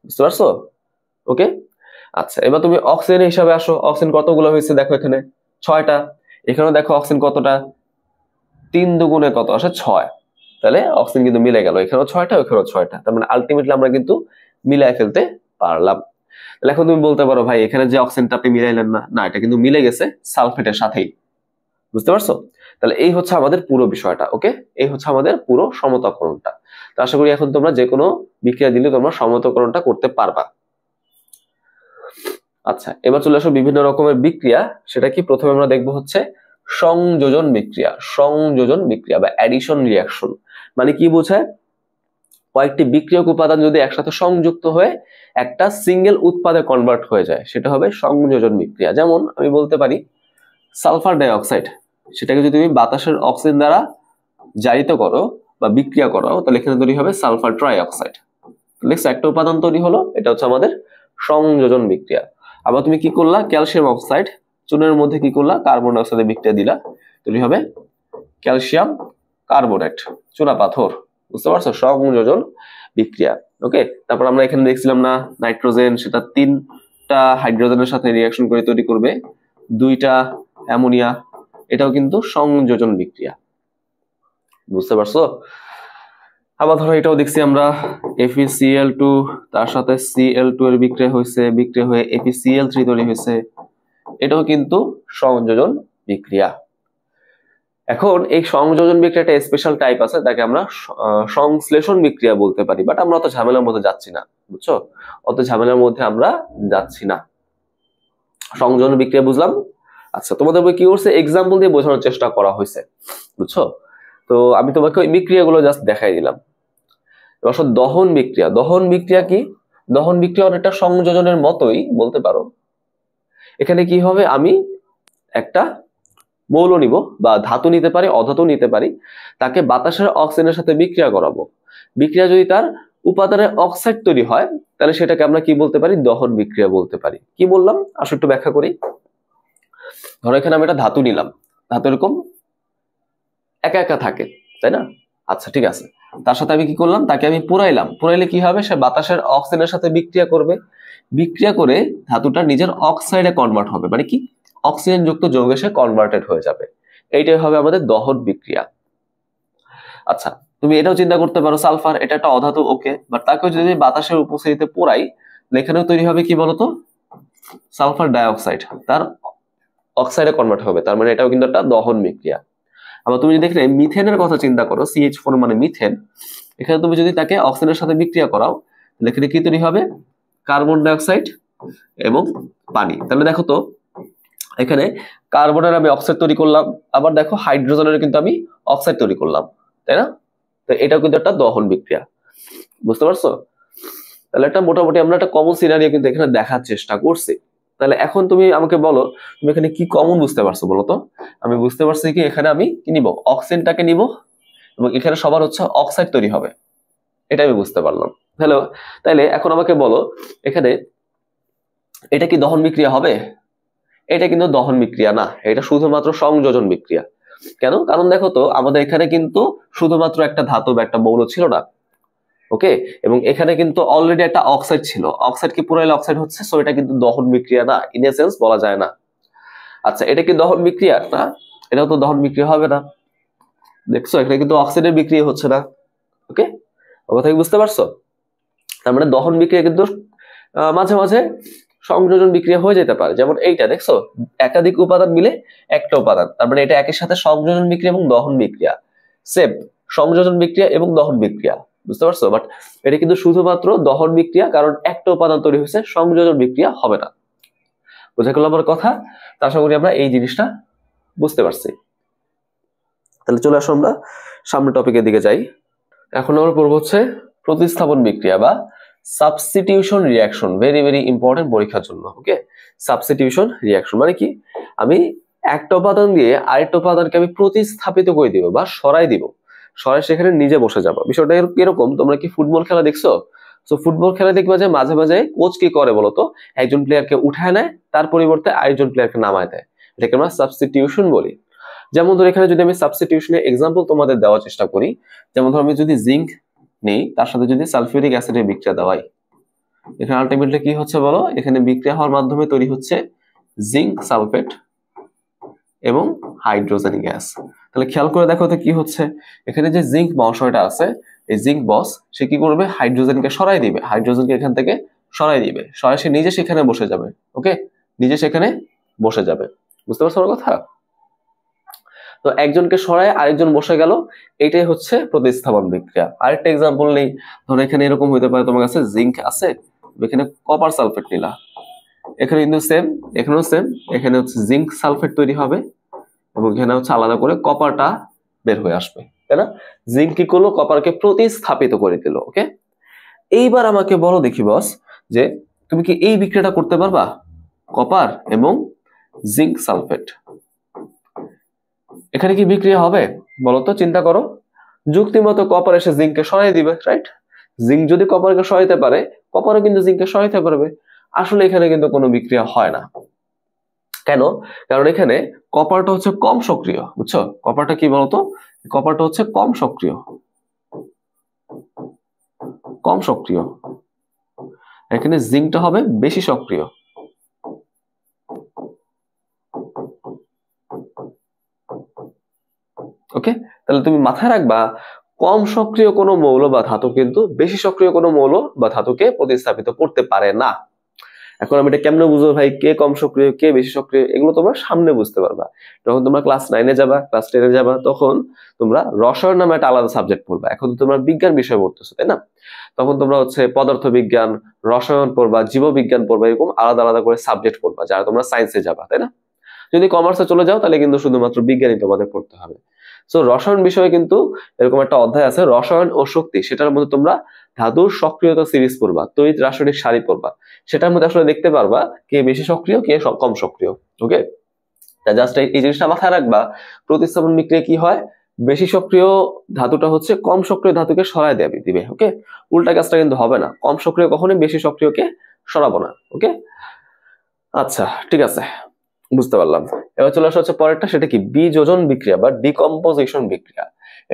বুঝতে পারছো? ওকে, আচ্ছা, এবার তুমি অক্সিজেন হিসাবে আসো। অক্সিজেন কতগুলো হয়েছে দেখো, এখানে 6টা, এখানেও দেখো অক্সিজেন কতটা, 3 দুগুণে কত আসে, 6, তাহলে অক্সিজেন কিন্তু মিলে গেল, এখানেও 6টা, ওখানেও 6টা, তার মানে আলটিমেটলি আমরা কিন্তু মিলাই ফেলতে পারলাম। তাহলে এখন তুমি বলতে পারো, ভাই এখানে যে অক্সিজেনটা আপনি মিলাইলেন না, না, এটা কিন্তু মিলে গেছে সালফেটের সাথেই। বুঝতে পারছো? তাহলে এই হচ্ছে আমাদের পুরো বিষয়টা। ওকে, এই হচ্ছে আমাদের পুরো সমতাকরণটা। তো আশা করি এখন তোমরা যে কোনো বিক্রিয়া দিলে তোমরা সমতাকরণটা করতে পারবা। আচ্ছা, এবার চলে আসো বিভিন্ন রকমের বিক্রিয়া। সেটা কি, প্রথমে আমরা দেখবো হচ্ছে সংযোজন বিক্রিয়া বা অ্যাডিশন রিয়াকশন। মানে কি বোঝায়? কয়েকটি বিক্রিয়ক উপাদান যদি একসাথে সংযুক্ত হয়ে একটা সিঙ্গেল উৎপাদে কনভার্ট হয়ে যায়, সেটা হবে সংযোজন বিক্রিয়া। যেমন আমি বলতে পারি সালফার ডাইঅক্সাইড, সেটাকে যদি তুমি বাতাসের অক্সিজেন দ্বারা জারিত করো বা বিক্রিয়া করো, তাহলে এখানে তৈরি হবে সালফার ট্রাইঅক্সাইড। দেখছো একটা উপাদান তৈরি হলো, এটা হচ্ছে আমাদের সংযোজন বিক্রিয়া। আবার তুমি কি করলা, ক্যালসিয়াম অক্সাইড চুনের মধ্যে কি করলা, কার্বন ডাইঅক্সাইডে বিক্রিয়া দিলা, তৈরি হবে ক্যালসিয়াম কার্বনেট, চুনা পাথর। বুঝতে পারছো? সংযোজন বিক্রিয়া। ওকে, তারপর আমরা এখানে দেখছিলাম না নাইট্রোজেন, সেটা 3টা হাইড্রোজেনের সাথে রিয়াকশন করে তৈরি করবে 2টা অ্যামোনিয়া, এটাও কিন্তু সংযোজন বিক্রিয়া। বুঝতে পারছো? আবার ধরো এটাও দেখছি আমরা FeCl2 তার সাথে Cl2 এর বিক্রিয়া হয়ে FeCl3 তৈরি হয়েছে, এটাও কিন্তু সংযোজন বিক্রিয়া। এখন এই সংযোজন বিক্রিয়া একটা স্পেশাল টাইপ আছে, তাকে আমরা সংশ্লেষণ বিক্রিয়া বলতে পারি, বাট আমরা অত ঝামেলার মধ্যে যাচ্ছি না। বুঝছো? অত ঝামেলার মধ্যে আমরা যাচ্ছি না। সংযোজন বিক্রিয়া বুঝলাম। আচ্ছা, তোমাদের বই কি করছে, এক্সাম্পল দিয়ে বোঝানোর চেষ্টা করা হয়েছে। বুঝছো? তো আমি তোমাকে ওই বিক্রিয়াগুলো জাস্ট দেখাই দিলাম। এবার দহন বিক্রিয়া কি? দহন বিক্রিয়া অনেকটা সংযোজনের মতোই বলতে পারো। এখানে কি হবে, আমি একটা মৌল নিব বা ধাতু নিতে পারি, অধাতু নিতে পারি, তাকে বাতাসের অক্সিজেনের সাথে বিক্রিয়া করাবো। বিক্রিয়া যদি তার উপাদানের অক্সাইড তৈরি হয়, তাহলে সেটাকে আমরা কি বলতে পারি, দহন বিক্রিয়া বলতে পারি। কি বললাম আসলে একটু ব্যাখ্যা করি। ধরো এখানে আমি একটা ধাতু নিলাম, ধাতু এরকম একা একা থাকে, তাই না? আচ্ছা ঠিক আছে, তার সাথে আমি কি করলাম, তাকে আমি পোড়াইলাম। পোড়াইলে কি হবে, সে বাতাসের অক্সিজেনের সাথে বিক্রিয়া করবে, বিক্রিয়া করে ধাতুটা নিজের অক্সাইডে কনভার্ট হবে, মানে কি অক্সিজেন যুক্ত যৌগে সে কনভার্টেড হয়ে যাবে। এইটাই হবে আমাদের দহন বিক্রিয়া। আচ্ছা, তুমি এটাও চিন্তা করতে পারো, সালফার এটা একটা অধাতু, ওকে, বাট তাকে যদি বাতাসের উপস্থিতিতে পোড়াই, এখানেও তৈরি হবে কি বলতো, সালফার ডাইঅক্সাইড, তার অক্সাইডে কনভার্ট হবে, তার মানে এটাও কিন্তু একটা দহন বিক্রিয়া। আবার তুমি যদি এখানে মিথেনের কথা চিন্তা করো, CH4 মানে মিথেন, এখানে তুমি যদি তাকে অক্সিজেনের সাথে বিক্রিয়া করাও, তাহলে এখানে কি তৈরি হবে, কার্বন ডাইঅক্সাইড এবং পানি। তাহলে দেখো তো এখানে কার্বনের আমি অক্সাইড তৈরি করলাম, আবার দেখো হাইড্রোজেনের কিন্তু আমি অক্সাইড তৈরি করলাম, তাই না? তো এটাও কিন্তু একটা দহন বিক্রিয়া। বুঝতে পারছো? তাহলে একটা মোটামুটি আমরা একটা কমন সিনারিও কিন্তু এখানে দেখার চেষ্টা করছি। তাহলে এখন তুমি আমাকে বলো, তুমি এখানে কি কমন বুঝতে পারছো বলো তো? আমি বুঝতে পারছি কি, এখানে আমি কি নিব, অক্সিজেনটাকে নিব, এবং এখানে সবার হচ্ছে অক্সাইড তৈরি হবে, এটা আমি বুঝতে পারলাম। হ্যালো, তাইলে এখন আমাকে বলো, এখানে এটা কি দহন বিক্রিয়া হবে? এটা কিন্তু দহন বিক্রিয়া না, এটা শুধুমাত্র সংযোজন বিক্রিয়া। কেন? কারণ দেখো তো আমাদের এখানে কিন্তু শুধুমাত্র একটা ধাতু বা একটা মৌল ছিল না, ওকে, এবং এখানে কিন্তু অলরেডি একটা অক্সাইড ছিল, অক্সাইড কি পুরাইলে অক্সাইড হচ্ছে, সো এটা কিন্তু দহন বিক্রিয়া না, ইন এ সেন্স বলা যায় না। আচ্ছা, এটা কি দহন বিক্রিয়া না? এটাও তো দহন বিক্রিয়া হবে না। দেখছো এখানে কিন্তু অক্সাইডের বিক্রিয়া হচ্ছে না, ওকে, কথা কি বুঝতে পারছো? তার মানে দহন বিক্রিয়া কিন্তু মাঝে মাঝে সংযোজন বিক্রিয়া হয়ে যেতে পারে। যেমন এইটা দেখছো, একাধিক উপাদান মিলে একটা উপাদান, তার মানে এটা একের সাথে সংযোজন বিক্রিয়া এবং দহন বিক্রিয়া সেম, সংযোজন বিক্রিয়া এবং দহন বিক্রিয়া। বুঝতে পারছো? বাট এটা কিন্তু শুধুমাত্র দহন বিক্রিয়া, কারণ একটা উপাদান তৈরি হয়েছে, সংযোজন বিক্রিয়া হবে না। বোঝা গেল আমার কথা? আশা করি আমরা এই জিনিসটা বুঝতে পারছি। তাহলে চলে আসো আমরা সামনের টপিকের দিকে যাই। এখন আমরা পড়বো হচ্ছে প্রতিস্থাপন বিক্রিয়া বা substitution reaction, very very important পরীক্ষার জন্য। ওকে, সাবস্টিটিউশন রিয়াকশন মানে কি, আমি একটা উপাদান দিয়ে আরেকটা উপাদানকে আমি প্রতিস্থাপিত করে দিব বা সরাই দিব, সরাই সেখানে নিজে বসে যাবো। বিষয়টা এরকম, তোমরা কি ফুটবল খেলা দেখছো? তো ফুটবল খেলা দেখবা যে মাঝে মাঝে কোচ কি করে বলতো, একজন প্লেয়ারকে উঠায় নেয়, তার পরিবর্তে আরেকজন প্লেয়ারকে নামায় দেয়, এটাকে আমরা সাবস্টিটিউশন বলি। যেমন ধর এখানে যদি আমি সাবস্টিটিউশনের এক্সাম্পল তোমাদের দেওয়ার চেষ্টা করি, যেমন ধর আমি যদি জিঙ্ক নেই, তার সাথে যদি সালফিউরিক অ্যাসিডের বিক্রিয়া দেওয়াই, এখানে আলটিমেটলি কি হচ্ছে বলো, এখানে বিক্রিয়া হওয়ার মাধ্যমে তৈরি হচ্ছে জিঙ্ক সালফেট এবং হাইড্রোজেন গ্যাস। তাহলে খেয়াল করে দেখো তো কি হচ্ছে, এখানে যে জিঙ্ক মহাশয়টা আছে, এই জিঙ্ক বস সে কি করবে, হাইড্রোজেনকে সরাই দিবে, হাইড্রোজেনকে এখান থেকে সরাই দিবে, সরাই সে নিজে সেখানে বসে যাবে। ওকে, নিজে সেখানে বসে যাবে। বুঝতে পারছো আমার কথা? তো একজনকে সরায় আরেকজন বসে গেল, এটাই হচ্ছে প্রতিস্থাপন বিক্রিয়া। আরেকটা এক্সাম্পল নেই, ধরো এখানে এরকম হইতে পারে, তোমার কাছে জিঙ্ক আছে, এখানে কপার সালফেট নিলা, এখানে কিন্তু সেম, এখানেও সেম, এখানে হচ্ছে জিঙ্ক সালফেট তৈরি হবে এবং এখানে হচ্ছে আলাদা করে কপারটা বের হয়ে আসবে, তাই না? জিঙ্ক কি করলো, কপারকে প্রতিস্থাপিত করে দিল। ওকে, এইবার আমাকে বলো দেখি বস, যে তুমি কি এই বিক্রিয়াটা করতে পারবা, কপার এবং জিঙ্ক সালফেট? এখানে কি বিক্রিয়া হবে বলো তো, চিন্তা করো। যুক্তিমতো কপার এসে জিঙ্ককে সরাই দিবে, রাইট? জিঙ্ক যদি কপারকে সরাইতে পারে, কপারও কিন্তু জিঙ্ককে সরাইতে পারবে। আসলে এখানে কিন্তু কোনো বিক্রিয়া হয় না। কেন? কারণ এখানে কপারটা হচ্ছে কম সক্রিয়, বুঝছো? কপারটা কি বলতো, কপারটা হচ্ছে কম সক্রিয়, কম সক্রিয়। এখানে জিঙ্কটা হবে বেশি সক্রিয়। ওকে, তাহলে তুমি মাথায় রাখবা, কম সক্রিয় কোনো মৌল বা ধাতু কিন্তু বেশি সক্রিয় কোনো মৌল বা ধাতুকে প্রতিস্থাপিত করতে পারে না। এখন আমি এটা কেমনে বুঝবো ভাই, কে কম সক্রিয় কে বেশি সক্রিয়? এগুলো তোমরা সামনে বুঝতে পারবা, যখন তোমরা ক্লাস 9-এ যাবা, ক্লাস 10-এ যাবা, তখন তোমরা রসায়ন নামে একটা আলাদা সাবজেক্ট পড়বা। এখন তোমরা বিজ্ঞান বিষয় পড়তেছো, তাই না? তখন তোমরা হচ্ছে পদার্থ বিজ্ঞান, রসায়ন পড়বা, জীববিজ্ঞান পড়বা, এরকম আলাদা আলাদা করে সাবজেক্ট পড়বা যারা তোমরা সায়েন্সে যাবা, তাই না? যদি কমার্সে চলে যাও তাহলে কিন্তু শুধুমাত্র বিজ্ঞানই তোমাদের পড়তে হবে। সো রসায়ন বিষয়ে কিন্তু এরকম একটা অধ্যায় আছে, রসায়ন ও শক্তি, সেটার মধ্যে তোমরা ধাতুর সক্রিয়তা সিরিজ পড়বা, তড়িৎ রাসায়নিক সারি পড়বা। সেটার মধ্যে আসলে দেখতে পারবা কে বেশি সক্রিয় কে কম সক্রিয়। ওকে, তা জাস্ট এই জিনিসটা মাথায় রাখবা, প্রতিস্থাপন বিক্রিয়া কি হয়, বেশি সক্রিয় ধাতুটা হচ্ছে কম সক্রিয় ধাতুকে সরায় দিবে। ওকে, উল্টা কাজটা কিন্তু হবে না, কম সক্রিয় কখনোই বেশি সক্রিয়কে সরাবো না। ওকে, আচ্ছা ঠিক আছে, বুঝতে পারলাম। এবার চলে আসা হচ্ছে পরেরটা, সেটা কি বিযোজন বিক্রিয়া বা ডিকম্পোজিশন বিক্রিয়া।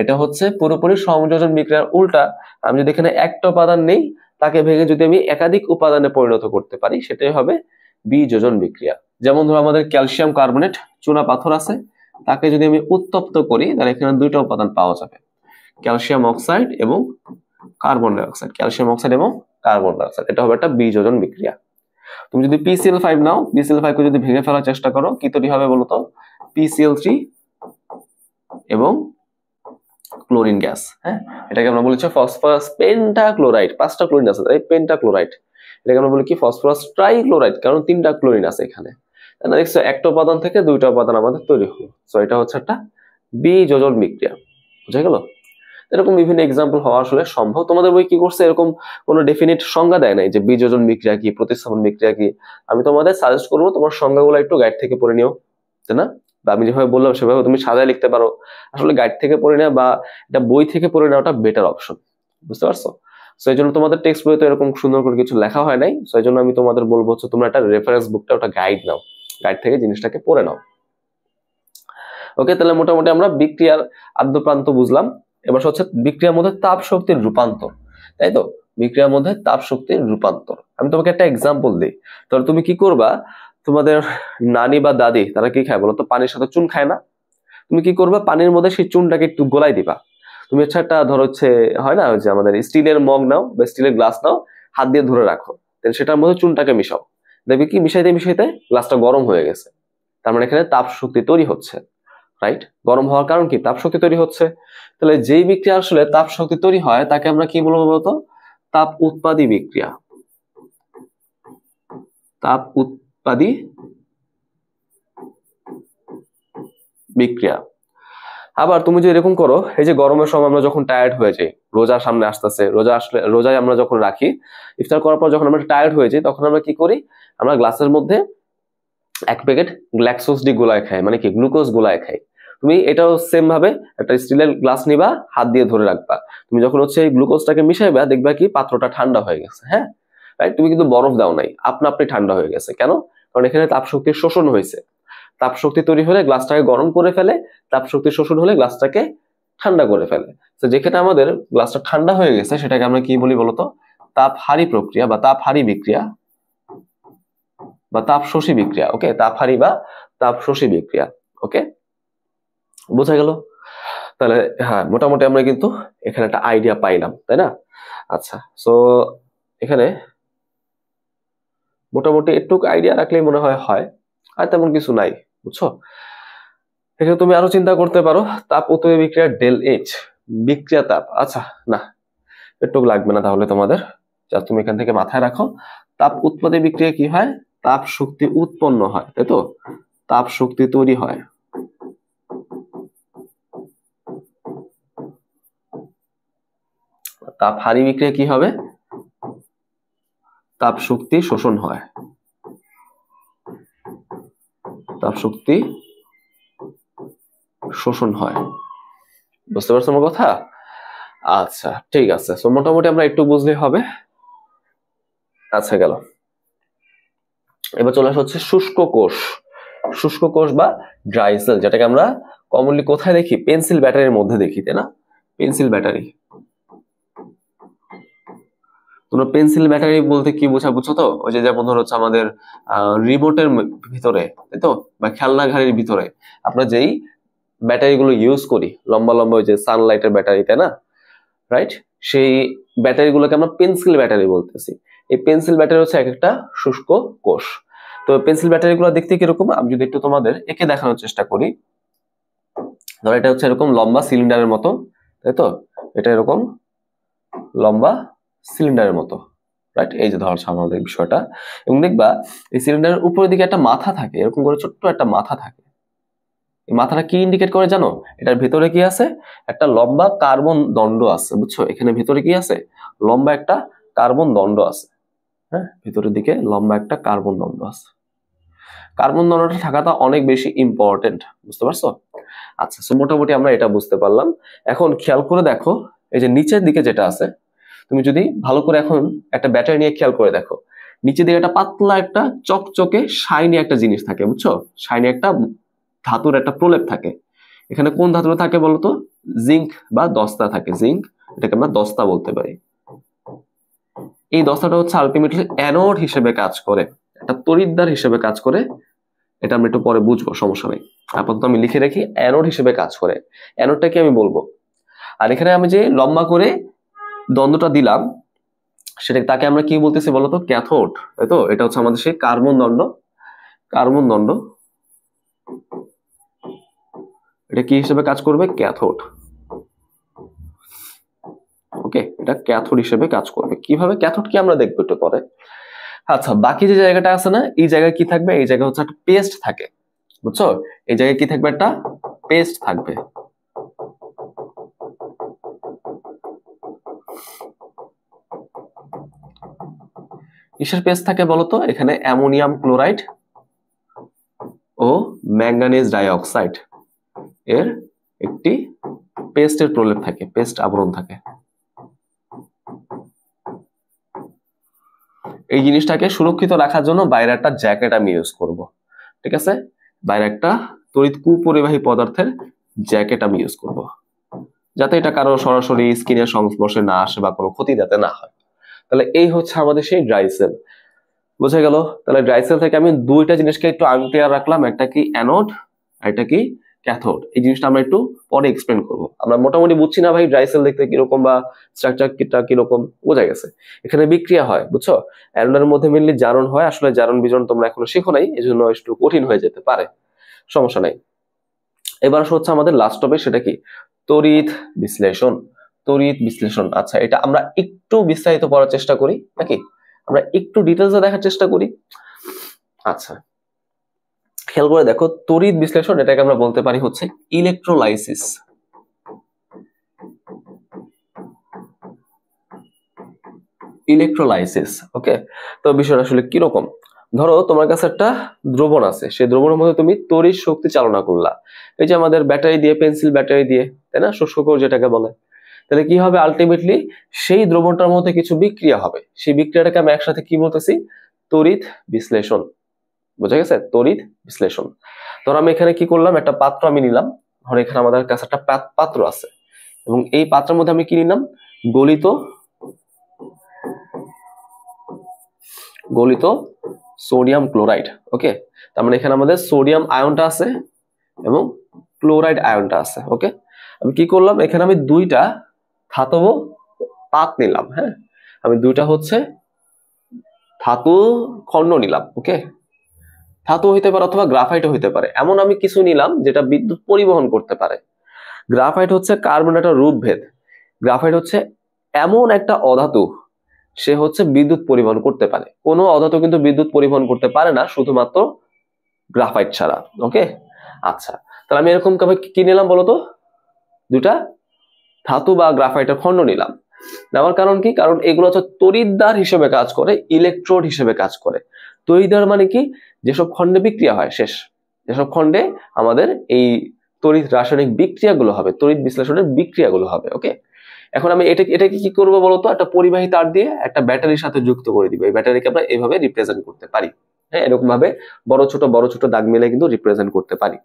এটা হচ্ছে পুরোপুরি সংযোজন বিক্রিয়ার উল্টা। আমি যদি এখানে একটা উপাদান নেই, তাকে ভেঙে যদি আমি একাধিক উপাদানে পরিণত করতে পারি, সেটাই হবে বিযোজন বিক্রিয়া। যেমন ধরো আমাদের ক্যালসিয়াম কার্বনেট চুনা পাথর আছে, তাকে যদি আমি উত্তপ্ত করি তাহলে এখানে দুইটা উপাদান পাওয়া যাবে, ক্যালসিয়াম অক্সাইড এবং carbon die oxide, calcium oxide এবং কার্বন ডাই অক্সাইড। এটা হবে একটা বিযোজন বিক্রিয়া। তুমি যদি PCl5 নাও, PCl5 কে যদি ভেঙে ফেলার চেষ্টা করো, কি তৈরি হবে বলতো, PCl3 এবং ক্লোরিন গ্যাস। হ্যাঁ, এটাকে আমরা বলেছি ফসফরাস পেন্টাক্লোরাইড, 5টা ক্লোরিন আছে তাই পেন্টাক্লোরাইড। এটাকে আমরা বলি কি ফসফরাস ট্রাইক্লোরাইড, কারণ 3টা ক্লোরিন আছে এখানে। তাহলে দেখছো একটা উপাদান থেকে দুইটা উপাদান আমাদের তৈরি হলো। সো এটা হচ্ছে একটা বিযোজন বিক্রিয়া, বুঝা গেল? এরকম বিভিন্ন এক্সাম্পল হওয়া আসলে সম্ভব। তোমাদের বই কি করছে, এরকম কোনো ডেফিনিট সংজ্ঞা দেয় নাই যে বিযোজন বিক্রিয়া কি, প্রতিস্থাপন বিক্রিয়া কি। আমি তোমাদের সাজেস্ট করবো তোমার সংজ্ঞাগুলো একটু গাইড থেকে পড়ে নিও, তাই না? বা আমি যেভাবে বললাম সেভাবে তুমি সাজায় লিখতে পারো। আসলে গাইড থেকে পড়ে নেওয়া বা এটা বই থেকে পড়ে নেওয়াটা বেটার অপশন, বুঝতে পারছো? সো এই জন্য তোমাদের টেক্সট বইতে এরকম সুন্দর করে কিছু লেখা হয় নাই। সো এই জন্য আমি তোমাদের বলবো হচ্ছে তোমরা একটা রেফারেন্স বুকটা, ওটা গাইড নাও, গাইড থেকে জিনিসটাকে পড়ে নাও। ওকে, তাহলে মোটামুটি আমরা বিক্রিয়ার আদ্যপ্রান্ত বুঝলাম। এবার হচ্ছে বিক্রিয়ার মধ্যে তাপ শক্তির রূপান্তর, তাই তো? বিক্রিয়ার মধ্যে তাপ শক্তির রূপান্তর, আমি তোমাকে একটা এক্সাম্পল দিই। তাহলে তুমি কি করবা, তোমাদের নানি বা দাদি তারা কি খায় বলো তো, পানির সাথে চুন খায় না? তুমি কি করবা, পানির মধ্যে সেই চুনটাকে একটু গোলাই দিবা। তুমি হচ্ছে একটা ধরো হচ্ছে হয় না, যে আমাদের স্টিলের মগ নাও বা স্টিলের গ্লাস নাও, হাত দিয়ে ধরে রাখো, তাহলে সেটার মধ্যে চুনটাকে মিশাও। দেখবে কি মিশাইতে মিশাইতে গ্লাসটা গরম হয়ে গেছে, তার মানে এখানে তাপ শক্তি তৈরি হচ্ছে, রাইট? গরম হওয়ার কারণ কি, তাপ শক্তি তৈরি হচ্ছে। তাহলে যেই বিক্রিয়া আসলে তাপ শক্তি তৈরি হয় তাকে আমরা কি বলবো বলতো, তাপ উৎপাদী বিক্রিয়া, তাপ উৎপাদী বিক্রিয়া। আবার তুমি যদি এরকম করো, এই যে গরমের সময় আমরা যখন টায়ার্ড হয়ে যাই, রোজা সামনে আসতেছে, রোজায় আমরা যখন রাখি, ইফতার করার পর যখন আমরা টায়ার্ড হয়ে যাই, তখন আমরা কি করি, আমরা গ্লাসের মধ্যে 1 প্যাকেট গ্ল্যাক্সোস ডি গোলায় খাই, মানে কি গ্লুকোজ গোলায় খাই। তুমি এটাও সেম ভাবে একটা স্টিলের গ্লাস নিবা, হাত দিয়ে ধরে রাখবা। তুমি যখন হচ্ছে এই গ্লুকোজটাকে মিশাইবা, দেখবা কি পাত্রটা ঠান্ডা হয়ে গেছে। হ্যাঁ, রাইট? তুমি কিন্তু বরফ দাও নাই, আপনা আপনি ঠান্ডা হয়ে গেছে। কেন? কারণ এখানে তাপ শক্তির শোষণ হয়েছে। তাপ শক্তি তৈরি হলে গ্লাসটাকে গরম করে ফেলে, তাপ শক্তি শোষণ হলে গ্লাসটাকে ঠান্ডা করে ফেলে। তো যেখানে আমাদের গ্লাসটা ঠান্ডা হয়ে গেছে, সেটাকে আমরা কি বলি বলতো, তাপ হারি প্রক্রিয়া বা তাপ হারি বিক্রিয়া বা তাপ শোষী বিক্রিয়া। ওকে, তাপ হারি বা তাপ শোষী বিক্রিয়া। ওকে, বোঝা গেল? তাহলে হ্যাঁ, মোটামুটি আমরা কিন্তু এখানে একটা আইডিয়া পাইলাম, তাই না? আচ্ছা, সো এখানে মোটামুটি একটু আইডিয়া রাখলেই মনে হয় হয়, আর তেমন কিছু নাই, বুঝছো? এখানে তুমি আরো চিন্তা করতে পারো, তাপ উৎপাদী বিক্রিয়া ডেল এইচ, বিক্রিয়া তাপ। আচ্ছা না, একটু লাগবে না তাহলে তোমাদের, যা তুমি এখান থেকে মাথায় রাখো, তাপ উৎপাদী বিক্রিয়া কি হয়, তাপ শক্তি উৎপন্ন হয়, তাই তো? তাপ শক্তি তৈরি হয়, তাপ হারি বিক্রিয়া কি হবে? তাপ শক্তি শোষণ হয়, তাপ শক্তি শোষণ হয়। বুঝতে পারছো আমার কথা? আচ্ছা ঠিক আছে, সো মোটামুটি আমরা একটু বুঝলেই হবে। আচ্ছা গেল, এবার চলে আসা হচ্ছে শুষ্ক কোষ। শুষ্ক কোষ বা ড্রাই সেল, যেটাকে আমরা কমনলি কোথায় দেখি? পেন্সিল ব্যাটারির মধ্যে দেখি, তাই না? Pencil battery. তোমরা পেন্সিল ব্যাটারি বলতে কি বুঝছো তো? ওই যে যেমন ধরো হচ্ছে আমাদের রিমোটের ভিতরে, তাই তো, বা খেলনা ঘাড়ির ভিতরে আমরা যেই ব্যাটারি গুলো ইউজ করি, লম্বা লম্বা, ওই যে সানলাইটের ব্যাটারি, তাই না? রাইট, সেই ব্যাটারি গুলোকে আমরা পেন্সিল ব্যাটারি বলতেছি। এই পেন্সিল ব্যাটারি হচ্ছে এক একটা শুষ্ক কোষ। তো পেন্সিল ব্যাটারি গুলো দেখতে কিরকম, আমি যদি একটু তোমাদের একে দেখানোর চেষ্টা করি। ধরো এটা হচ্ছে এরকম লম্বা সিলিন্ডারের মতো, তাই তো? এটা এরকম লম্বা সিলিন্ডারের মতো, রাইট? এই যে ধরো আমাদের বিষয়টা, এবং দেখবা এই সিলিন্ডারের উপরের দিকে একটা মাথা থাকে, এরকম করে ছোট্ট একটা মাথা থাকে। এই মাথাটা কি ইন্ডিকেট করে জানো? এটার ভিতরে কি আছে? একটা লম্বা কার্বন দণ্ড আছে, বুঝছো? এখানে ভিতরে কি আছে? লম্বা একটা কার্বন দণ্ড আছে। হ্যাঁ, ভিতরের দিকে লম্বা একটা কার্বন দণ্ড আছে। কার্বন দণ্ডটা থাকাটা অনেক বেশি ইম্পর্টেন্ট, বুঝতে পারছো? আচ্ছা, সো মোটামুটি আমরা এটা বুঝতে পারলাম। এখন খেয়াল করে দেখো, এই যে নিচের দিকে যেটা আছে, তুমি যদি ভালো করে এখন একটা ব্যাটারি নিয়ে খেয়াল করে দেখো, নিচের দিকে একটা পাতলা একটা চকচকে শাইনি একটা জিনিস থাকে, বুঝছো? শাইনি একটা ধাতুর একটা প্রলেপ থাকে। এখানে কোন ধাতুটা থাকে বলতো? জিঙ্ক বা দস্তা থাকে। জিঙ্ক, এটাকে আমরা দস্তা বলতে পারি। এই দস্তাটা হচ্ছে আলটিমেটলি অ্যানোড হিসেবে কাজ করে, একটা তড়িৎদ্বার হিসেবে কাজ করে। এটা আমরা একটু পরে বুঝবো, সমস্যা নেই। আপাতত আমি লিখে রাখি, অ্যানোড হিসেবে কাজ করে। অ্যানোডটা কি আমি বলবো। আর এখানে আমি যে লম্বা করে দ্বন্দ্বটা দিলাম, সেটা তাকে আমরা কি বলতেছি বলতো? ক্যাথোড, তাই তো? এটা হচ্ছে আমাদের সেই কার্বন দণ্ড। কার্বন দণ্ড এটা কি হিসেবে কাজ করবে? ক্যাথোড। ওকে, এটা ক্যাথোড হিসেবে কাজ করবে। কিভাবে ক্যাথোড কি আমরা দেখবো একটু পরে। আচ্ছা, বাকি যে জায়গাটা আছে না, এই জায়গায় কি থাকবে? এই জায়গায় হচ্ছে একটা পেস্ট থাকে, বুঝছো? এই জায়গায় কি থাকবে? একটা পেস্ট থাকবে। কিসের পেস্ট থাকে বলতো? এখানে অ্যামোনিয়াম ক্লোরাইড ও ম্যাঙ্গানিজ ডাইঅক্সাইড এর একটি পেস্টের প্রলেপ থাকে, পেস্ট আবরণ থাকে। এই জিনিসটাকে সুরক্ষিত রাখার জন্য বাইরে একটা জ্যাকেট আমি ইউজ করব, ঠিক আছে? বাইরে একটা তড়িৎ কুপরিবাহী পদার্থের জ্যাকেট আমি ইউজ করব, যাতে এটা কারো সরাসরি স্কিনের সংস্পর্শে না আসে বা কোনো ক্ষতি যাতে না হয়। তাহলে এই হচ্ছে আমাদের সেই ড্রাই সেল, বুঝে গেল? তাহলে ড্রাই সেল থেকে আমি দুইটা জিনিসকে একটু আনক্লিয়ার রাখলাম, একটা কি অ্যানোড আর এটা কি ক্যাথোড। এই জিনিসটা আমরা একটু পরে এক্সপ্লেন করবো। আমরা মোটামুটি বুঝছি না ভাই ড্রাই সেল দেখতে কিরকম বা স্ট্রাকচারটা কিরকম? বোঝা গেছে। এখানে বিক্রিয়া হয়, বুঝছো? অ্যানোডের মধ্যে মেনলি জারণ হয়। আসলে জারণ বিজারণ তোমরা এখনো শিখো নাই, এই জন্য একটু কঠিন হয়ে যেতে পারে, সমস্যা নাই। এবার হচ্ছে আমাদের লাস্ট টপিক, সেটা কি? তড়িৎ বিশ্লেষণ। তড়িৎ বিশ্লেষণ, আচ্ছা এটা আমরা একটু বিস্তারিত পড়ার চেষ্টা করি নাকি? আমরা একটু ডিটেলসে দেখার চেষ্টা করি। আচ্ছা, খেয়াল করে দেখো, তড়িৎ বিশ্লেষণ এটাকে আমরা বলতে পারি হচ্ছে ইলেকট্রোলাইসিস। ইলেকট্রোলাইসিস, ওকে? তো বিষয়টা আসলে কিরকম? ধরো তোমার কাছে একটা দ্রবণ আছে, সেই দ্রবণের মধ্যে তুমি তড়িৎ শক্তি চালনা করলা, এই যে আমাদের ব্যাটারি দিয়ে, পেন্সিল ব্যাটারি দিয়ে, তাই না? শুষ্ক কোষ যেটাকে বলে। তাহলে কি হবে? আলটিমেটলি সেই দ্রবণটার মধ্যে কিছু বিক্রিয়া হবে। সেই বিক্রিয়াটাকে আমি একসাথে কি বলতেছি? তড়িৎ বিশ্লেষণ। বোঝা গেছে? তড়িৎ বিশ্লেষণ। ধর আমি এখানে কি করলাম, একটা পাত্র আমি নিলাম। ধর এখানে আমাদের কাছে একটা পাত্র আছে, এবং এই পাত্রের মধ্যে আমি কি নিলাম? গলিত সোডিয়াম ক্লোরাইড। ওকে, তার মানে এখানে আমাদের সোডিয়াম আয়নটা আছে এবং ক্লোরাইড আয়নটা আছে। ওকে, আমি কি করলাম? এখানে আমি দুইটা ধাতব পাত নিলাম। হ্যাঁ, আমি দুইটা হচ্ছে ধাতু খণ্ড নিলাম। ওকে, ধাতু হইতে পারে অথবা গ্রাফাইটও হইতে পারে। এমন আমি কিছু নিলাম যেটা বিদ্যুৎ পরিবহন করতে পারে। গ্রাফাইট হচ্ছে কার্বন একটা রূপভেদ। গ্রাফাইট হচ্ছে এমন একটা অধাতু, সে হচ্ছে বিদ্যুৎ পরিবহন করতে পারে। কোনো অধাতু কিন্তু বিদ্যুৎ পরিবহন করতে পারে না, শুধুমাত্র গ্রাফাইট ছাড়া। ওকে, আচ্ছা, তাহলে আমি এরকম ভাবে কি নিলাম বলতো? দুটা ধাতু বা গ্রাফাইটের খণ্ড নিলাম। দেওয়ার কারণ কি? কারণ এগুলো হচ্ছে তড়িৎদ্বার হিসেবে কাজ করে, ইলেকট্রোড হিসেবে কাজ করে। তড়িৎদ্বার মানে কি? যেসব খণ্ডে বিক্রিয়া হয় শেষ, যেসব খণ্ডে আমাদের এই তড়িৎ রাসায়নিক বিক্রিয়াগুলো হবে, তড়িৎ বিশ্লেষণের বিক্রিয়াগুলো হবে। ওকে, এখন আমি এটাকে কি করবো বলতো? একটা পরিবাহী তার দিয়ে একটা ব্যাটারির সাথে যুক্ত করে দিব। এই ব্যাটারিকে আমরা এইভাবে রিপ্রেজেন্ট করতে পারি। হ্যাঁ, এরকম ভাবে বড় ছোট দাগ মিলে কিন্তু রিপ্রেজেন্ট করতে পারি।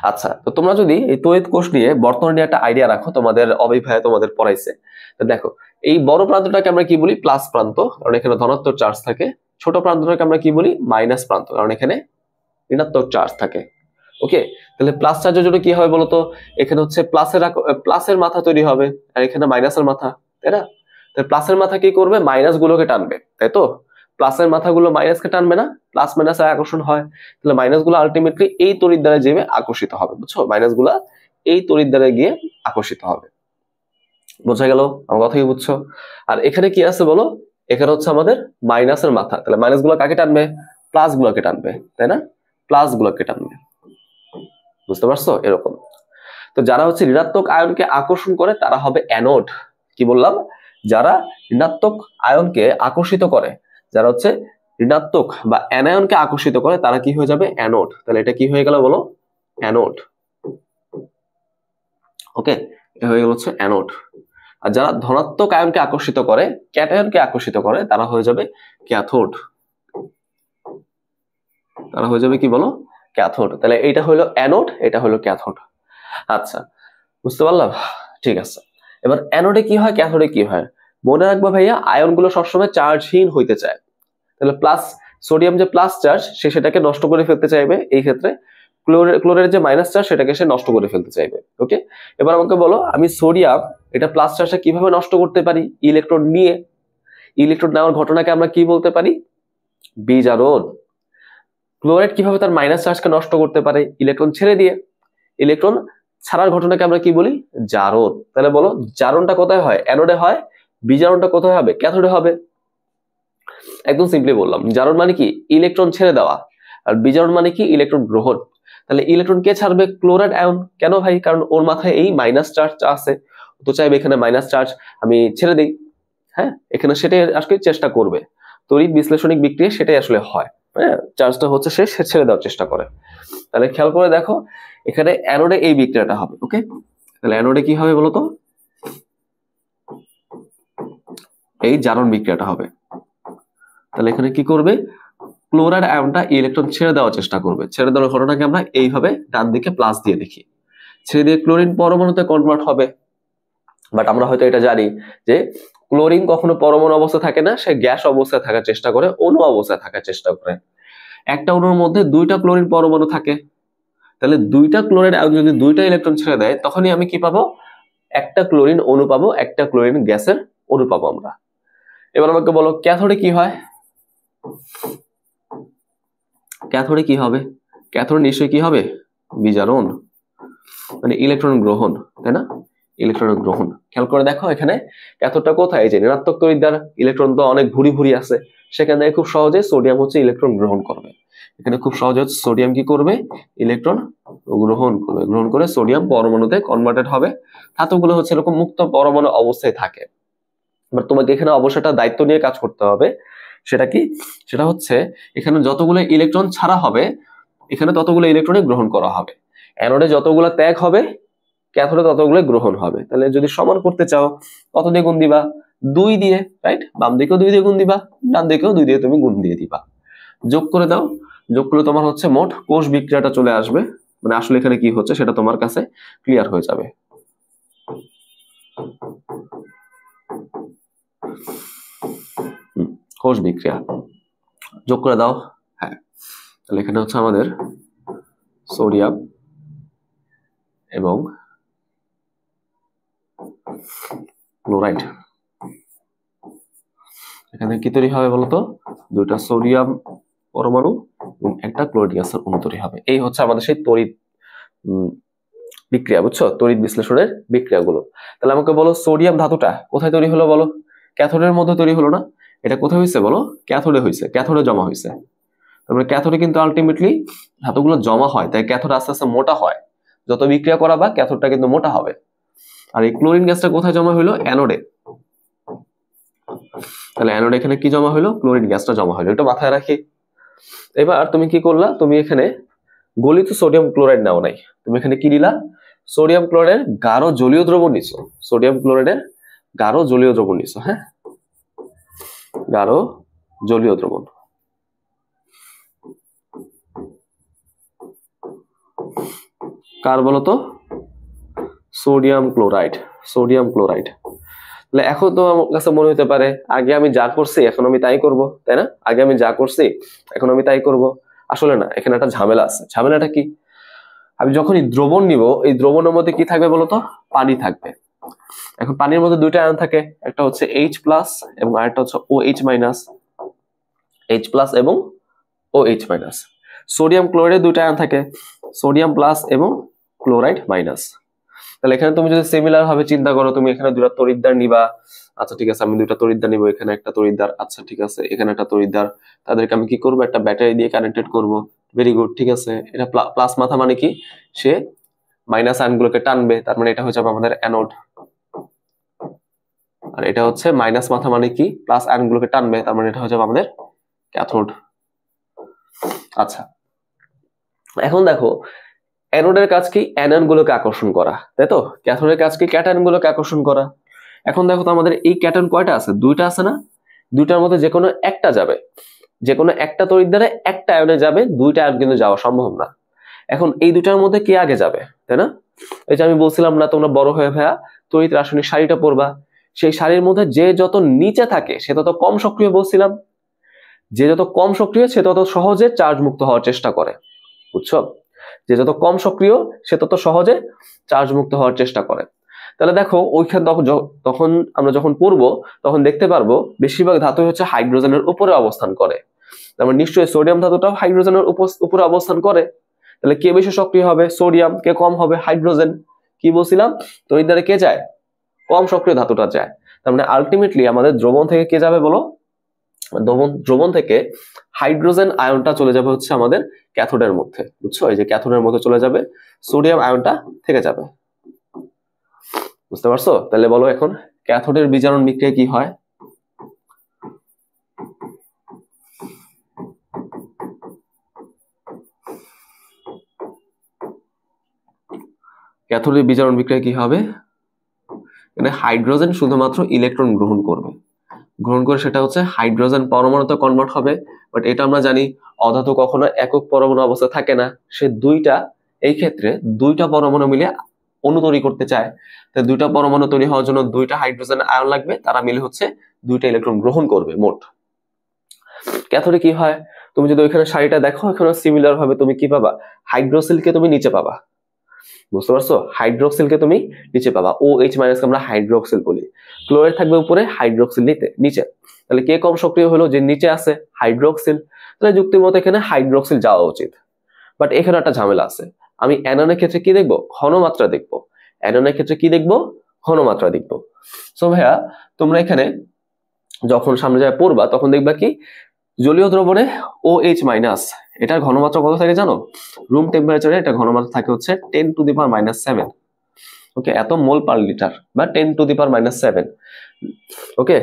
আচ্ছা, তো তোমরা যদি এই তড়িৎ কোষ নিয়ে বর্তমান নিয়ে একটা আইডিয়া রাখো, তোমাদের অভয় ভাইয়া তোমাদের পড়াইছে, তো দেখো এই বড় প্রান্তটাকে আমরা কি বলি? প্লাস প্রান্ত, কারণ এখানে ধনাত্মক চার্জ থাকে। ছোট প্রান্তটাকে আমরা কি বলি? মাইনাস প্রান্ত, কারণ এখানে ঋণাত্মক চার্জ থাকে। ওকে, তাহলে প্লাস চার্জের জন্য কি হবে বলতো? এখানে হচ্ছে প্লাসের মাথা তৈরি হবে, আর এখানে মাইনাসের মাথা, তাই না? তাহলে প্লাসের মাথা কি করবে? মাইনাস গুলোকে টানবে, তাই তো? প্লাসের মাথাগুলো মাইনাসকে টানবে না? প্লাস মাইনাসের আকর্ষণ হয়, তাহলে মাইনাস গুলো আলটিমেটলি এই তড়িৎ দ্বারা যেয়ে আকর্ষিত হবে। বুঝছো? মাইনাস গুলা এই তড়িৎ দ্বারা গিয়ে আকর্ষিত হবে। বোঝা গেল আমার কথা? কি বুঝছো? আর এখানে কি আছে বলো? এখানে হচ্ছে আমাদের মাইনাসের মাথা, তাহলে মাইনাস গুলো কাকে টানবে? প্লাস গুলোকে টানবে, তাই না? প্লাস গুলোকে টানবে। বুঝতে পারছো? এরকম। তো যারা হচ্ছে ঋণাত্মক আয়নকে আকর্ষণ করে তারা হবে অ্যানোড। কি বললাম? যারা ঋণাত্মক আয়নকে আকর্ষিত করে, যারা হচ্ছে ঋণাত্মক বা অ্যানায়নকে আকর্ষিত করে, তারা কি হয়ে যাবে? অ্যানোড। তাহলে এটা কি হয়ে গেল বলো? অ্যানোড। ওকে, এটা হয়ে গেল হচ্ছে অ্যানোড। আর যারা ধনাত্মক আয়নকে আকর্ষিত করে, ক্যাটায়নকে আকর্ষিত করে, তারা হয়ে যাবে ক্যাথোড। তারা হয়ে যাবে কি বলো? ক্যাথোড। তাহলে এইটা হলো অ্যানোড, এটা হলো ক্যাথোড। আচ্ছা, বুঝতে পারলাম? ঠিক আছে। এবার অ্যানোডে কি হয়, ক্যাথোডে কি হয়? মনে রাখবা ভাইয়া, আয়নগুলো সবসময় চার্জহীন হইতে চায়। তাহলে প্লাস সোডিয়াম যে প্লাস চার্জ, সে সেটাকে নষ্ট করে ফেলতে চাইবে। এই ক্ষেত্রে ক্লোরের যে মাইনাস চার্জ, সেটাকে সে নষ্ট করে ফেলতে চাইবে। ওকে, এবার আমাকে বলো, আমি সোডিয়াম এটা প্লাস চার্জটা কিভাবে নষ্ট করতে পারি? ইলেকট্রন নিয়ে। ইলেকট্রন নেওয়ার ঘটনাকে আমরা কি বলতে পারি? বিজারণ। ক্লোরাইড কিভাবে তার মাইনাস চার্জকে নষ্ট করতে পারে? ইলেকট্রন ছেড়ে দিয়ে। ইলেকট্রন ছাড়ার ঘটনাকে আমরা কি বলি? জারণ। তাহলে বলো, জারণটা কোথায় হয়? অ্যানোডে হয়। বিজারণটা কোথায় হবে? ক্যাথোডে হবে। একদম সিম্পলি বললাম, জারণ মানে কি? ইলেকট্রন ছেড়ে দেওয়া। আর বিজারণ মানে কি? ইলেকট্রন গ্রহণ। তাহলে ইলেকট্রন কে ছাড়বে? Chloride ion. কেন ভাই? কারণ ওর মাথায় এই মাইনাস চার্জ আছে, তো চাইবে এখানে মাইনাস চার্জ আমি ছেড়ে দিই। হ্যাঁ, এখানে সেটাই আজকে চেষ্টা করবে। তড়িৎ বিশ্লেষণিক বিক্রিয়া সেটাই আসলে হয়। হ্যাঁ, চার্জটা হচ্ছে সে ছেড়ে দেওয়ার চেষ্টা করে। তাহলে খেয়াল করে দেখো, এখানে অ্যানোডে এই বিক্রিয়াটা হবে। ওকে, তাহলে অ্যানোডে কি হবে বলতো? এই জারণ বিক্রিয়াটা হবে। তাহলে এখানে কি করবে? ক্লোরাইড আয়নটা ইলেকট্রন ছেড়ে দেওয়ার চেষ্টা করবে। ছেড়ে দেওয়ার ঘটনাকে আমরা এইভাবে ডান দিকে প্লাস দিয়ে লিখি। ছেড়ে দিয়ে ক্লোরিন পরমাণুতে কনভার্ট হবে। বাট আমরা হয়তো এটা জানি যে ক্লোরিন কখনো পরমাণু অবস্থায় থাকে না, সে গ্যাস অবস্থায় থাকার চেষ্টা করে, অণু অবস্থায় থাকার চেষ্টা করে। একটা অণুর মধ্যে দুইটা ক্লোরিন পরমাণু থাকে, তাহলে দুইটা ক্লোরাইড আয়ন যদি দুইটা ইলেকট্রন ছেড়ে দেয়, তখনই আমি কি পাবো? একটা ক্লোরিন অণু পাবো, একটা ক্লোরিন গ্যাসের অণু পাবো আমরা। এবার আমাকে বলো, ক্যাথোডে কি হয়? ক্যাথোডে কি হবে? ক্যাথোডে নিশ্চয়ই কি হবে? বিজারণ, মানে ইলেকট্রন গ্রহণ, তাই না? ইলেকট্রন গ্রহণ। খেয়াল করে দেখো, এখানে ক্যাথোডটা কোথায়? এই যে ঋণাত্মক তড়িৎদ্বার, ইলেকট্রন তো অনেক ভুরি ভুরি আছে, সেখানে খুব সহজে সোডিয়াম হচ্ছে ইলেকট্রন গ্রহণ করবে। এখানে খুব সহজে সোডিয়াম কি করবে? ইলেকট্রন গ্রহণ করবে। গ্রহণ করে সোডিয়াম পরমাণুতে কনভার্টেড হবে। ধাতুগুলো হচ্ছে এরকম মুক্ত পরমাণু অবস্থায় থাকে। এবার তোমাকে এখানে অবশ্যই একটা দায়িত্ব নিয়ে কাজ করতে হবে। সেটা কি? সেটা হচ্ছে এখানে যতগুলো ইলেকট্রন ছাড়া হবে, এখানে ততগুলো ইলেকট্রনই গ্রহণ করা হবে। অ্যানোডে যতগুলো ত্যাগ হবে, ক্যাথোডে ততগুলো গ্রহণ হবে। তাহলে যদি সমান করতে চাও, কত দিয়ে গুণ দিবা? 2 দিয়ে, রাইট? বাম দিকেও 2 দিয়ে গুণ দিবা, ডান দিকেও 2 দিয়ে তুমি গুণ দিয়ে দিবা। যোগ করে দাও, যোগ করলে তোমার হচ্ছে মোট কোষ বিক্রিয়াটা চলে আসবে। মানে আসলে এখানে কি হচ্ছে সেটা তোমার কাছে ক্লিয়ার হয়ে যাবে। কোষ বিক্রিয়া যোগ করে দাও। হ্যাঁ, তাহলে এখানে হচ্ছে আমাদের সোডিয়াম এবং ক্লোরাইড। এখানে কি তৈরি হবে বলতো? দুইটা সোডিয়াম পরমাণু এবং একটা ক্লোরিন গ্যাসের অণু তৈরি হবে। এই হচ্ছে আমাদের সেই তড়িৎ বিক্রিয়া। বুঝছো? তড়িৎ বিশ্লেষণের বিক্রিয়াগুলো। তাহলে আমাকে বলো, সোডিয়াম ধাতুটা কোথায় তৈরি হলো বলো? ক্যাথোডের মধ্যে তৈরি হলো না? এটা কোথায় হয়েছে বলো? ক্যাথোডে হয়েছে, ক্যাথোডে জমা হয়েছে। তারপরে ক্যাথোডে কিন্তু আলটিমেটলি ধাতুগুলো জমা হয়, তাই ক্যাথোড আস্তে আস্তে মোটা হয়। যত বিক্রিয়া করাবা ক্যাথোডটা কিন্তু মোটা হবে। আর এই ক্লোরিন গ্যাসটা কোথায় জমা হলো? অ্যানোডে। তাহলে অ্যানোডে এখানে কি জমা হলো? ক্লোরিন গ্যাসটা জমা হলো, এটা মাথায় রাখি। এবার তুমি কি করলা? তুমি এখানে গলিত সোডিয়াম ক্লোরাইড নাও নাই, তুমি এখানে কি দিলা? সোডিয়াম ক্লোরাইডের গাঢ় জলীয় দ্রবণ নিছো। সোডিয়াম ক্লোরাইডের গাঢ় জলীয় দ্রবণ নিছো। হ্যাঁ, গাঢ় জলীয় দ্রবণ। কার বলতো? Sodium chloride. Sodium chloride. তাহলে এখন তো আমার কাছে মনে হতে পারে আগে আমি যা করছি এখন আমি তাই করব, তাই না? আগে আমি যা করছি এখন আমি তাই করব। আসলে না, এখানে একটা ঝামেলা আছে। ঝামেলাটা কি? আমি যখন এই দ্রবণ নিব, এই দ্রবণের মধ্যে কি থাকবে বলতো? পানি থাকবে। এখন পানির মধ্যে দুইটা আয়ন থাকে, একটা হচ্ছে H+ এবং আরেকটা হচ্ছে OH-। H+ এবং OH-। সোডিয়াম ক্লোরাইডে দুইটা আয়ন থাকে, সোডিয়াম প্লাস এবং ক্লোরাইড মাইনাস। তাহলে এখানে তুমি যদি সিমিলার ভাবে চিন্তা করো, তুমি এখানে দুইটা তড়িৎদ্বার নিবা। আচ্ছা ঠিক আছে, আমি দুইটা তড়িৎদ্বার নিব, এখানে একটা তড়িৎদ্বার, আচ্ছা ঠিক আছে, এখানে একটা তড়িৎদ্বার। তাদেরকে আমি কি করব? একটা ব্যাটারি দিয়ে কানেক্টেড করব। ভেরি গুড, ঠিক আছে। এটা প্লাস মাথা মানে কি? সে মাইনাস আয়নগুলোকে টানবে, তার মানে এটা হয়ে যাবে আমাদের অ্যানোড। আর এটা হচ্ছে মাইনাস মাথা মানে কি? প্লাস আয়নগুলোকে টানবে, তার মানে এটা হয়ে যাবে আমাদের ক্যাথোড। আচ্ছা, এখন দেখো অ্যানোডের কাজ কি? অ্যানায়নগুলোকে আকর্ষণ করা, তাই তো? ক্যাথোডের কাজ কি? ক্যাটায়নগুলোকে আকর্ষণ করা। এখন দেখো তো আমাদের এই ক্যাটায়ন কয়টা আছে? দুইটা আছে না? দুইটার মধ্যে যে কোনো একটা যাবে, যে কোনো একটা তড়িৎদ্বারে একটা আয়নে যাবে, দুইটা আয়ন কিন্তু যাওয়া সম্ভব না। এখন এই দুটার মধ্যে কে আগে যাবে, তাই না? এই যে আমি বলছিলাম না, তোমরা বড় হয়ে ভাইয়া তড়িৎ রাসায়নিক সারিটা পড়বা, সেই সারির মধ্যে যে যত নিচে থাকে সে তত কম সক্রিয়, বলছিলাম। যে যত কম সক্রিয় সে তত সহজে চার্জ মুক্ত হওয়ার চেষ্টা করে, বুঝছো? যে যত কম সক্রিয় সে তত সহজে চার্জ মুক্ত হওয়ার চেষ্টা করে। তাহলে দেখো ওইখানে তখন আমরা যখন পড়বো তখন দেখতে পারবো বেশিরভাগ ধাতু হচ্ছে হাইড্রোজেনের উপরে অবস্থান করে। তারপর নিশ্চয়ই সোডিয়াম ধাতুটাও হাইড্রোজেনের উপরে অবস্থান করে। তাহলে কে বেশি সক্রিয় হবে? সোডিয়াম। কে কম হবে? হাইড্রোজেন। কি বলছিলাম? তড়িৎদ্বারে কে যায়? কম সক্রিয় ধাতুটা যায়। তার মানে আলটিমেটলি আমাদের দ্রবণ থেকে কে যাবে বলো? দ্রবণ থেকে হাইড্রোজেন আয়নটা চলে যাবে হচ্ছে আমাদের ক্যাথোডের মধ্যে, বুঝছো? এই যে ক্যাথোডের মধ্যে চলে যাবে, সোডিয়াম আয়নটা থেকে যাবে। বুঝতে পারছো? তাহলে বলো এখন ক্যাথোডের বিজারণ বিক্রিয়া কি হয়? ক্যাথোডের বিজারণ বিক্রিয়া কি হবে? এটা হাইড্রোজেন শুধুমাত্র ইলেকট্রন গ্রহণ করবে, গ্রহণ করে সেটা হচ্ছে হাইড্রোজেন পরমাণুতে কনভার্ট হবে। বাট এটা আমরা জানি অধাতু কখনো একক পরমাণু অবস্থা থাকে না, সে এই ক্ষেত্রে দুইটা পরমাণু মিলে অণু তৈরি করতে চায়। তাই দুইটা পরমাণু তৈরি হওয়ার জন্য দুইটা হাইড্রোজেন আয়ন লাগবে, তারা মিলে হচ্ছে দুইটা ইলেকট্রন গ্রহণ করবে মোট। ক্যাথোডে কি হয়? তুমি যদি ওইখানে সারিটা দেখো, এখানে সিমিলার ভাবে তুমি কি পাবা? হাইড্রোক্সিলকে তুমি নিচে পাবা, বুঝতে পারছো? হাইড্রোক্সিলকে তুমি নিচে পাবা। OH- আমরা হাইড্রোক্সিল বলি। ক্লোরাইড থাকবে উপরে, হাইড্রোক্সিল নিচে। তাহলে কে কম সক্রিয় হলো? যে নিচে আছে, হাইড্রোক্সিল। তাহলে যুক্তির মতো এখানে হাইড্রোক্সিল যাওয়া উচিত। বাট এখানে একটা ঝামেলা আছে। আমি অ্যাননের ক্ষেত্রে কি দেখবো? ঘনমাত্রা দেখবো। অ্যাননের ক্ষেত্রে কি দেখবো? ঘনমাত্রা দেখবো। সো ভাইয়া তোমরা এখানে যখন সামনে যায় পড়বা তখন দেখবা কি জলীয় দ্রবণে OH- এটার ঘনমাত্রা কত থাকে জানো? রুম টেম্পারেচারে এটা ঘনমাত্রা থাকে হচ্ছে 10⁻⁷। ওকে, এত মোল পার লিটার বা 10⁻⁷। ওকে,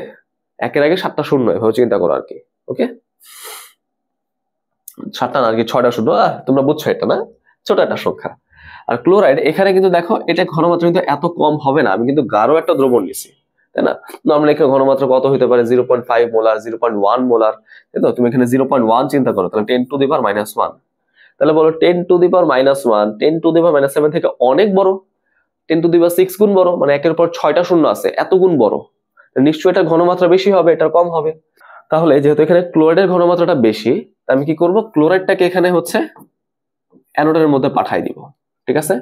একের আগে 7টা শূন্য, এভাবে চিন্তা করো আর কি। ওকে, 7টা না আর কি, 6টা শূন্য। তোমরা বুঝছো এটা না? ছোট একটা সংখ্যা। আর ক্লোরাইড এখানে কিন্তু দেখো এটা ঘনমাত্রা কিন্তু এত কম হবে না, আমি কিন্তু গাঢ় একটা দ্রবণ নিছি, তাই না? নর্মালি এখানে ঘনমাত্রা কত হতে পারে? 0.5 মোলার, 0.1 মোলার, তাই তো? তুমি এখানে 0.1 চিন্তা করো, তাহলে 10⁻⁻1। তাহলে বলো 10⁻⁻1 10⁻⁷ থেকে অনেক বড়, 10⁶ গুণ বড়, মানে একের পর 6টা শূন্য আছে, এত গুণ বড়। নিশ্চয়ই এটা ঘনমাত্রা বেশি হবে, এটা কম হবে। তাহলে যেহেতু এখানে ক্লোরাইডের ঘনমাত্রাটা বেশি, আমি কি করব? ক্লোরাইডটাকে এখানে হচ্ছে অ্যানোডের মধ্যে পাঠাই দিব, ঠিক আছে?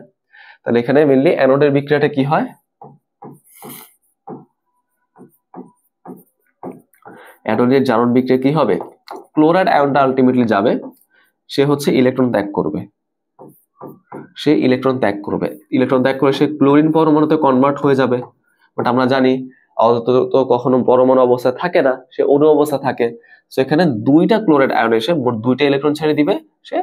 তাহলে এখানে মেইনলি অ্যানোডের বিক্রিয়াটা কি হয়? অ্যানোডের জারণ বিক্রিয়া কি হবে? ক্লোরাইড আয়নটা আলটিমেটলি যাবে, সে হচ্ছে ইলেকট্রন ত্যাগ করবে। সে ইলেকট্রন ত্যাগ করবে, ইলেকট্রন ত্যাগ করে সে ক্লোরিন পরমাণুতে কনভার্ট হয়ে যাবে। বাট আমরা জানি তো কখনো পরমাণু অবস্থায় থাকে না, সে অণু অবস্থা থাকে। তো এখানে দুইটা ক্লোরাইড আয়ন এসে মোট দুইটা ইলেকট্রন ছেড়ে দিবে, সে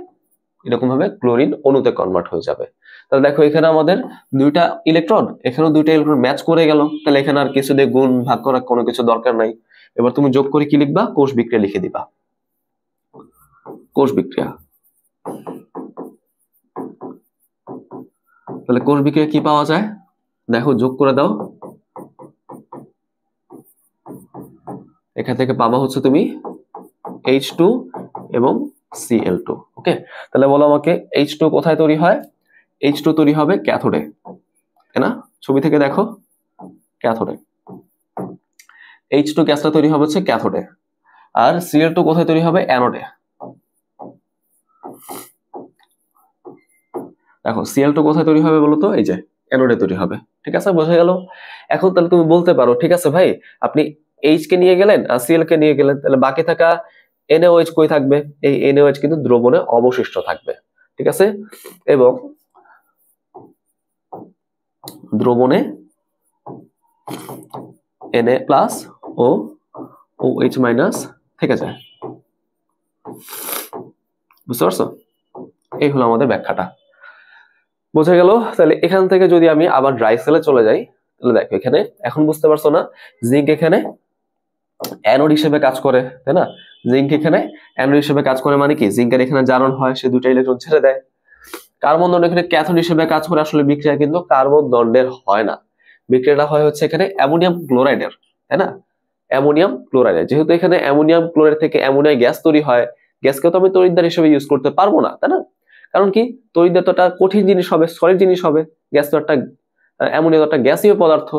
এরকম ভাবে ক্লোরিন অণুতে কনভার্ট হয়ে যাবে। তাহলে দেখো এখানে আমাদের দুইটা ইলেকট্রন, এখানেও দুইটা ইলেকট্রন ম্যাচ করে গেল, তাহলে এখানে আর কিছু দিয়ে গুণ ভাগ করার কোনো কিছু দরকার নাই। এবার তুমি যোগ করে কি লিখবা, কোষ বিক্রিয়া লিখে দিবা, কোষ বিক্রিয়া। তাহলে কোষ বিক্রিয়া কি পাওয়া যায়, দেখো যোগ করে দাও, এখান থেকে পাবা হচ্ছে তুমি H2 এবং Cl2। ওকে, তাহলে বলো আমাকে H2 কোথায় তৈরি হয়, H2 তৈরি হবে ক্যাথোডে, তাই না? ছবি থেকে দেখো, ক্যাথোডে H2 গ্যাসটা তৈরি হবে হচ্ছে ক্যাথোডে। আর Cl2 কোথায় তৈরি হবে, অ্যানোডে। দেখো Cl2 কোথায় তৈরি হবে বলো তো, এই যে অ্যানোডে তৈরি হবে। ঠিক আছে, বোঝা গেল? এখন তাহলে তুমি বলতে পারো, ঠিক আছে ভাই, আপনি H কে নিয়ে গেলেন আর Cl কে নিয়ে গেলেন, তাহলে বাকি থাকা NaOH কই থাকবে? এই NaOH কিন্তু দ্রবণে অবশিষ্ট থাকবে। ঠিক আছে, এবং দ্রবণে Na+ ও OH- থেকে যায়। বুঝতে পারছো? এই হলো আমাদের ব্যাখ্যাটা, বোঝা গেল? তাহলে এখান থেকে যদি আমি আবার ড্রাই সেলে চলে যাই, তাহলে দেখো এখানে এখন বুঝতে পারছো না, জিঙ্ক এখানে অ্যানোড হিসেবে কাজ করে, তাই না? জিঙ্ক এখানে অ্যানোড হিসেবে কাজ করে, মানে কি, জিঙ্কের এখানে জারণ হয়, সে দুটো ইলেকট্রন ছেড়ে দেয়। কার্বন দণ্ড এখানে ক্যাথোড হিসেবে কাজ করে, আসলে বিক্রিয়া কিন্তু কার্বন দণ্ডের হয় না, বিক্রিয়াটা হয় হচ্ছে এখানে অ্যামোনিয়াম ক্লোরাইডের, তাই না? অ্যামোনিয়াম ক্লোরাইড, যেহেতু এখানে অ্যামোনিয়াম ক্লোরাইড থেকে অ্যামোনিয়া গ্যাস তৈরি হয়, গ্যাসকে তো আমি তড়িৎদ্বার হিসেবে ইউজ করতে পারবো না, তাই না? কারণ কি, তড়িৎদ্বার তো একটা কঠিন জিনিস হবে, সলিড জিনিস হবে, গ্যাস তো একটা, অ্যামোনিয়া তো একটা গ্যাসীয় পদার্থ।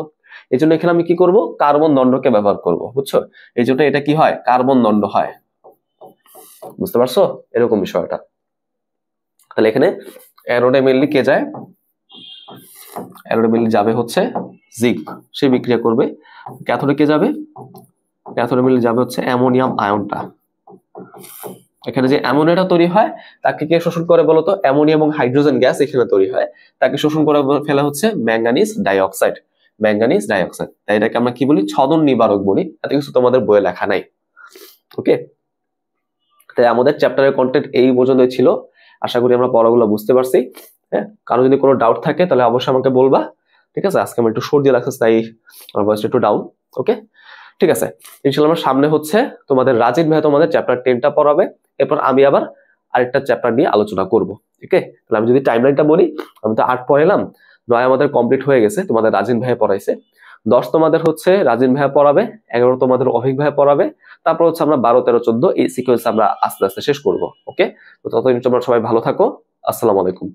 এই জন্য এখানে আমি কি করব, কার্বন দণ্ডকে ব্যবহার করব, বুঝছো? এই জন্য এটা কি হয়, কার্বন দণ্ড হয়। বুঝতে পারছো এরকম বিষয়টা? তাহলে এখানে অ্যানোডে মেইনলি কে যায়, অ্যানোডে মেইনলি যাবে হচ্ছে জিঙ্ক, সে বিক্রিয়া করবে। ক্যাথোডে কে যাবে, ক্যাথোডে মেইনলি যাবে হচ্ছে অ্যামোনিয়াম আয়নটা। এখানে যে অ্যামোনিয়াটা তৈরি হয় তাকে কে শোষণ করে বলতো, অ্যামোনিয়া এবং হাইড্রোজেন গ্যাস এখানে তৈরি হয়, তাকে শোষণ করে ফেলা হচ্ছে ম্যাঙ্গানিজ ডাইঅক্সাইড, ম্যাঙ্গানিজ ডাইঅক্সাইড। তাই এটাকে আমরা কি বলি, ছদন নিবারক বলি। এত কিছু তোমাদের বইয়ে লেখা নাই। ওকে, তাই আমাদের চ্যাপ্টারের কন্টেন্ট এই পর্যন্তই ছিল। আশা করি আমরা পড়াগুলো বুঝতে পারছি। হ্যাঁ, কারো যদি কোনো ডাউট থাকে তাহলে অবশ্যই আমাকে বলবা। ঠিক আছে, আজকে আমার একটু সর্দি লাগছে, তাই আমার ভয়েসটা একটু ডাউন। ওকে, ঠিক আছে, ইনশাআল্লাহ আমার সামনে হচ্ছে তোমাদের রাজীব ভাই তোমাদের চ্যাপ্টার 10টা পড়াবে, এরপর আমি আবার আরেকটা চ্যাপ্টার নিয়ে আলোচনা করব। ওকে, তাহলে আমি যদি টাইমলাইনটা বলি, আমি তো 8 পড়াইলাম, 9 আমাদের কমপ্লিট হয়ে গেছে, তোমাদের রাজীব ভাই পড়াইছে, 10 তোমাদের হচ্ছে রাজীব ভাই পড়াবে, 11 তোমাদের অভিক ভাই পড়াবে, তারপর হচ্ছে আমরা 12, 13, 14 এই সিকোয়েন্স আমরা আস্তে আস্তে শেষ করব। ওকে, তো ততদিন তোমরা সবাই ভালো থাকো, আসসালামু আলাইকুম।